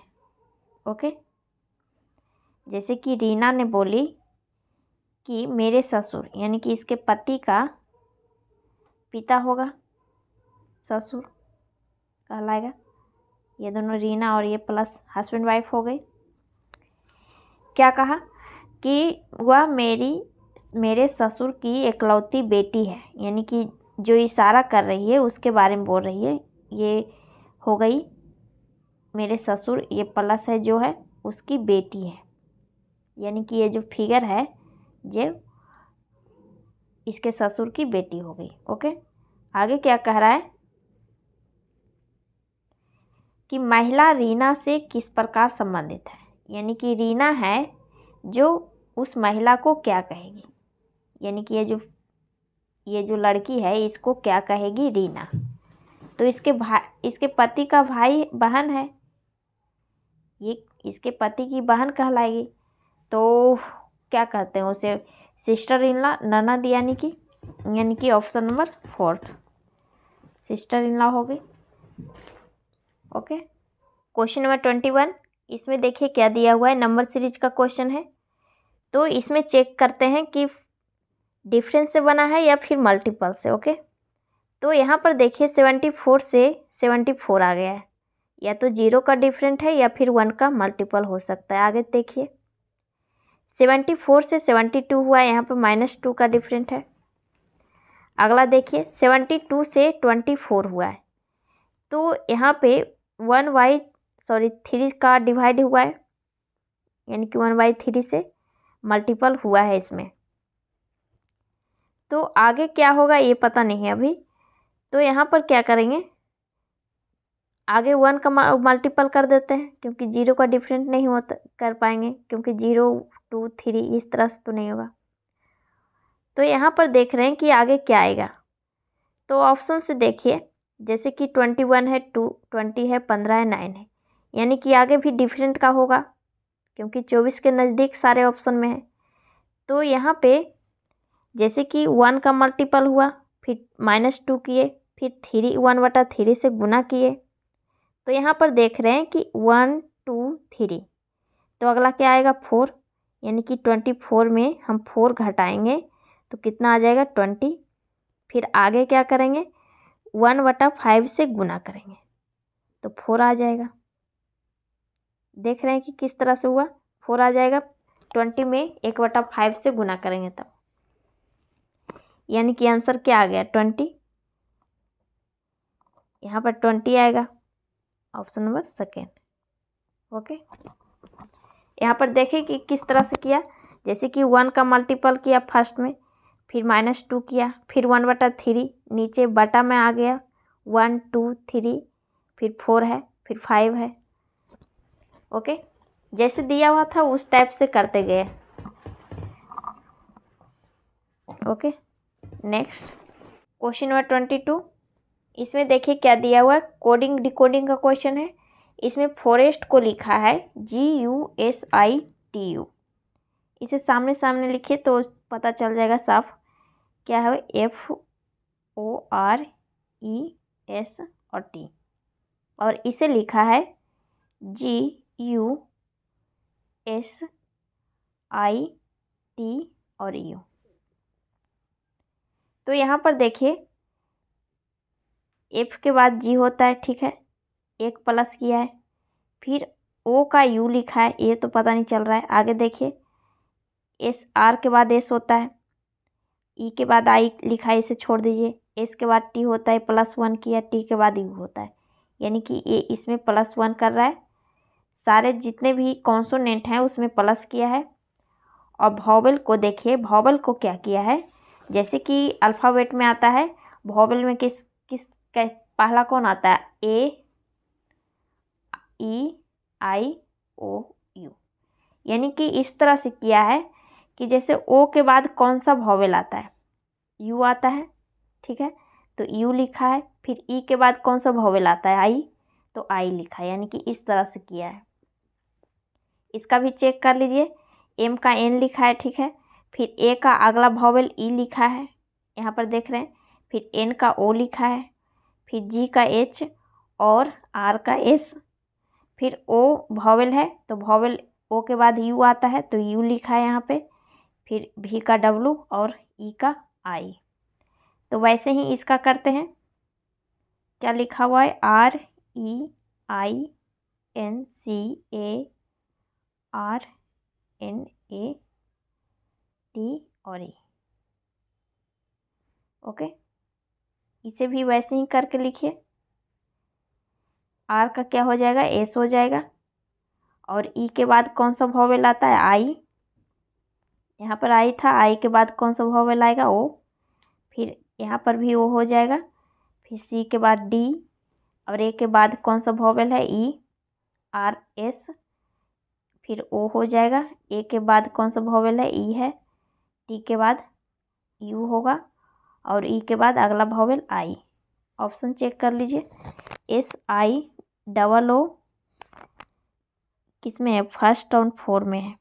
S1: ओके, जैसे कि रीना ने बोली कि मेरे ससुर, यानी कि इसके पति का पिता होगा, ससुर कहलाएगा। ये दोनों रीना और ये प्लस हस्बैंड वाइफ हो गई। क्या कहा कि वह मेरे ससुर की इकलौती बेटी है, यानी कि जो इशारा कर रही है उसके बारे में बोल रही है। ये हो गई मेरे ससुर, ये प्लस है जो है उसकी बेटी है, यानी कि ये जो फिगर है ये इसके ससुर की बेटी हो गई। ओके, आगे क्या कह रहा है कि महिला रीना से किस प्रकार संबंधित है, यानी कि रीना है जो उस महिला को क्या कहेगी, यानी कि ये जो लड़की है इसको क्या कहेगी रीना। तो इसके पति का भाई बहन है, ये इसके पति की बहन कहलाएगी। तो क्या कहते हैं उसे, सिस्टर इन लॉ, ननद, यानी कि option number 4 sister in law हो गई। ओके, क्वेश्चन नंबर 21, इसमें देखिए क्या दिया हुआ है, नंबर सीरीज का क्वेश्चन है। तो इसमें चेक करते हैं कि डिफरेंस से बना है या फिर मल्टीपल से। ओके, तो यहाँ पर देखिए 74 से 74 आ गया है, या तो 0 का डिफरेंट है या फिर 1 का मल्टीपल हो सकता है। आगे देखिए 74 से 72 हुआ है, यहाँ पर -2 का डिफरेंट है। अगला देखिए 72 से 24 हुआ है, तो यहाँ पे 3 का डिवाइड हुआ है, यानी कि 1/3 से मल्टीपल हुआ है इसमें। तो आगे क्या होगा ये पता नहीं है अभी। तो यहाँ पर क्या करेंगे, आगे 1 का मल्टीपल कर देते हैं, क्योंकि 0 का डिफरेंट नहीं होता कर पाएंगे, क्योंकि 0 2 3 इस तरह से तो नहीं होगा। तो यहाँ पर देख रहे हैं कि आगे क्या आएगा। तो ऑप्शन से देखिए, जैसे कि 21 है, 20 है, 15 है, 9 है, यानी कि आगे भी डिफरेंट का होगा, क्योंकि 24 के नज़दीक सारे ऑप्शन में है। तो यहाँ पे जैसे कि 1 का मल्टीपल हुआ, फिर -2 किए, फिर 1/3 से गुना किए। तो यहाँ पर देख रहे हैं कि 1 2 3, तो अगला क्या आएगा 4, यानी कि 24 में हम 4 घटाएंगे तो कितना आ जाएगा 20। फिर आगे क्या करेंगे 1/5 से गुना करेंगे तो 4 आ जाएगा। देख रहे हैं कि किस तरह से हुआ, 4 आ जाएगा। 20 में 1/5 से गुना करेंगे तब, यानी कि आंसर क्या आ गया 20। यहाँ पर 20 आएगा, ऑप्शन नंबर सेकेंड। ओके, यहाँ पर देखें कि किस तरह से किया, जैसे कि 1 का मल्टीपल किया फर्स्ट में, फिर -2 किया, फिर 1/3 नीचे बटा में आ गया, 1 2 3, फिर 4 है, फिर 5 है। ओके, जैसे दिया हुआ था उस टाइप से करते गए। ओके, नेक्स्ट क्वेश्चन नंबर 22, इसमें देखिए क्या दिया हुआ है, कोडिंग डिकोडिंग का क्वेश्चन है। इसमें फॉरेस्ट को लिखा है GUSITU। इसे सामने सामने लिखिए तो पता चल जाएगा साफ क्या है, FOREST और T, और इसे लिखा है GUSIT और U। तो यहाँ पर देखिए F के बाद G होता है, ठीक है, एक प्लस किया है, फिर O का U लिखा है, ये तो पता नहीं चल रहा है। आगे देखिए R के बाद S होता है, E के बाद I लिखा है, इसे छोड़ दीजिए। S के बाद T होता है, +1 किया, T के बाद U होता है, यानी कि ये इसमें +1 कर रहा है। सारे जितने भी कॉन्सोनेंट हैं उसमें प्लस किया है। और वॉवेल को देखिए, वॉवेल को क्या किया है, जैसे कि अल्फ़ाबेट में आता है, वॉवेल में किस पहला कौन आता है, AEIOU, यानी कि इस तरह से किया है कि जैसे O के बाद कौन सा वॉवेल आता है, U आता है, ठीक है, तो U लिखा है। फिर E के बाद कौन सा वॉवेल आता है, I, तो I लिखा है, यानी कि इस तरह से किया है। इसका भी चेक कर लीजिए, M का N लिखा है, ठीक है, फिर A का अगला वॉवेल E लिखा है, यहाँ पर देख रहे हैं, फिर N का O लिखा है, फिर G का H और R का S, फिर O वॉवेल है तो वॉवेल O के बाद U आता है तो U लिखा है यहाँ पे, फिर V का W और E का I। तो वैसे ही इसका करते हैं, क्या लिखा हुआ है, REINCARNAT और E। ओके, इसे भी वैसे ही करके लिखिए। R का क्या हो जाएगा, S हो जाएगा, और E के बाद कौन सा वॉवेल आता है, I, यहाँ पर I था, I के बाद कौन सा वॉवेल आएगा, O, फिर यहाँ पर भी O हो जाएगा, फिर C के बाद D, और A के बाद कौन सा वॉवेल है, ERS, फिर O हो जाएगा, A के बाद कौन सा वॉवेल है, E है, T के बाद U होगा, और E के बाद अगला वॉवेल I। ऑप्शन चेक कर लीजिए, SIOO किस में है, फर्स्ट और 4 में है,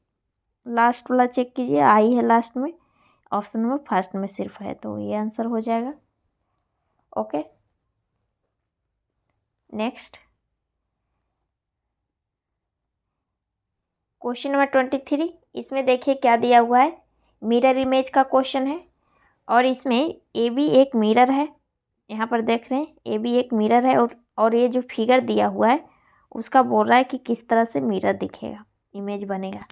S1: लास्ट वाला चेक कीजिए, I है लास्ट में, ऑप्शन नंबर फर्स्ट में सिर्फ है, तो ये आंसर हो जाएगा। ओके, नेक्स्ट क्वेश्चन नंबर 23, इसमें देखिए क्या दिया हुआ है, मिरर इमेज का क्वेश्चन है, और इसमें ए बी एक मिरर है, यहाँ पर देख रहे हैं ए बी एक मिरर है, और ये जो फिगर दिया हुआ है उसका बोल रहा है कि किस तरह से मिरर दिखेगा, इमेज बनेगा।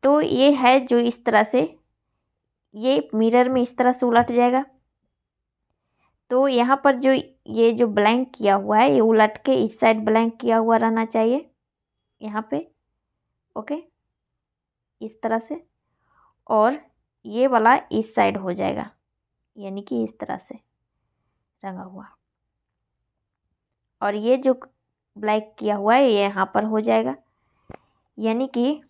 S1: तो ये है जो इस तरह से, ये मिरर में इस तरह से उलट जाएगा, तो यहाँ पर जो ये जो ब्लैंक किया हुआ है ये उलट के इस साइड ब्लैंक किया हुआ रहना चाहिए यहाँ पे। ओके, इस तरह से, और ये वाला इस साइड हो जाएगा, यानी कि इस तरह से रंगा हुआ, और ये जो ब्लैक किया हुआ है ये यहाँ पर हो जाएगा, यानी कि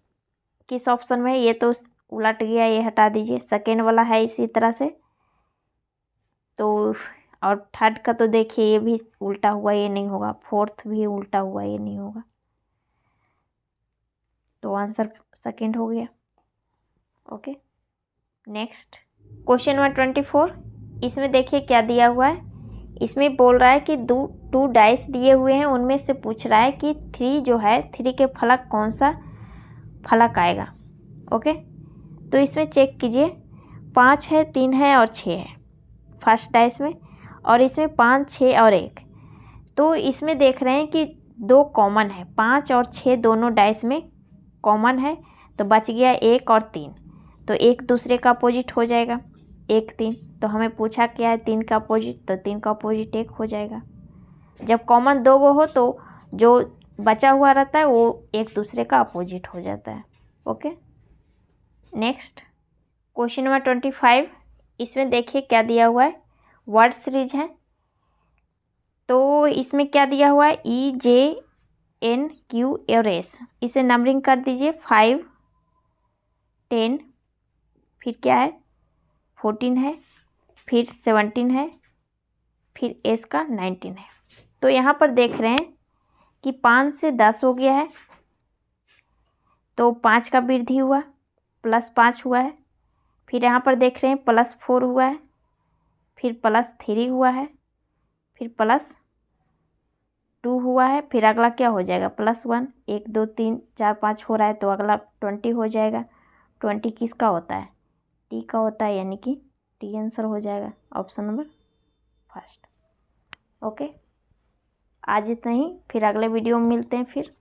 S1: किस ऑप्शन में है, ये तो उलट गया, ये हटा दीजिए। सेकेंड वाला है इसी तरह से, तो और थर्ड का तो देखिए ये भी उल्टा हुआ, ये नहीं होगा, फोर्थ भी उल्टा हुआ, ये नहीं होगा, तो आंसर सेकेंड हो गया। ओके, नेक्स्ट क्वेश्चन नंबर 24, इसमें देखिए क्या दिया हुआ है, इसमें बोल रहा है कि टू डाइस दिए हुए हैं, उनमें से पूछ रहा है कि 3 जो है 3 के फलक कौन सा फलक आएगा। ओके, तो इसमें चेक कीजिए, 5 है, 3 है और 6 है फर्स्ट डाइस में, और इसमें 5, 6 और 1, तो इसमें देख रहे हैं कि 2 कॉमन है, 5 और 6 दोनों डाइस में कॉमन है, तो बच गया 1 और 3, तो एक दूसरे का अपोजिट हो जाएगा, 1 3, तो हमें पूछा क्या है 3 का अपोजिट, तो 3 का अपोजिट 1 हो जाएगा। जब कॉमन 2 गो हो तो जो बचा हुआ रहता है वो एक दूसरे का अपोजिट हो जाता है। ओके, नेक्स्ट क्वेश्चन नंबर 25, इसमें देखिए क्या दिया हुआ है, वर्ड सीरीज है, तो इसमें क्या दिया हुआ है, EJNQ और S, इसे नंबरिंग कर दीजिए, 5 10, फिर क्या है 14 है, फिर 17 है, फिर एस का 19 है। तो यहाँ पर देख रहे हैं कि 5 से 10 हो गया है, तो 5 का वृद्धि हुआ, +5 हुआ है। फिर यहाँ पर देख रहे हैं +4 हुआ है, फिर +3 हुआ है, फिर +2 हुआ है। फिर अगला क्या हो जाएगा, +1, 1 2 3 4 5 हो रहा है, तो अगला 20 हो जाएगा। 20 किसका होता है, टी का होता है, यानी कि टी आंसर हो जाएगा, ऑप्शन नंबर फर्स्ट। ओके, आज इतना ही, फिर अगले वीडियो में मिलते हैं फिर।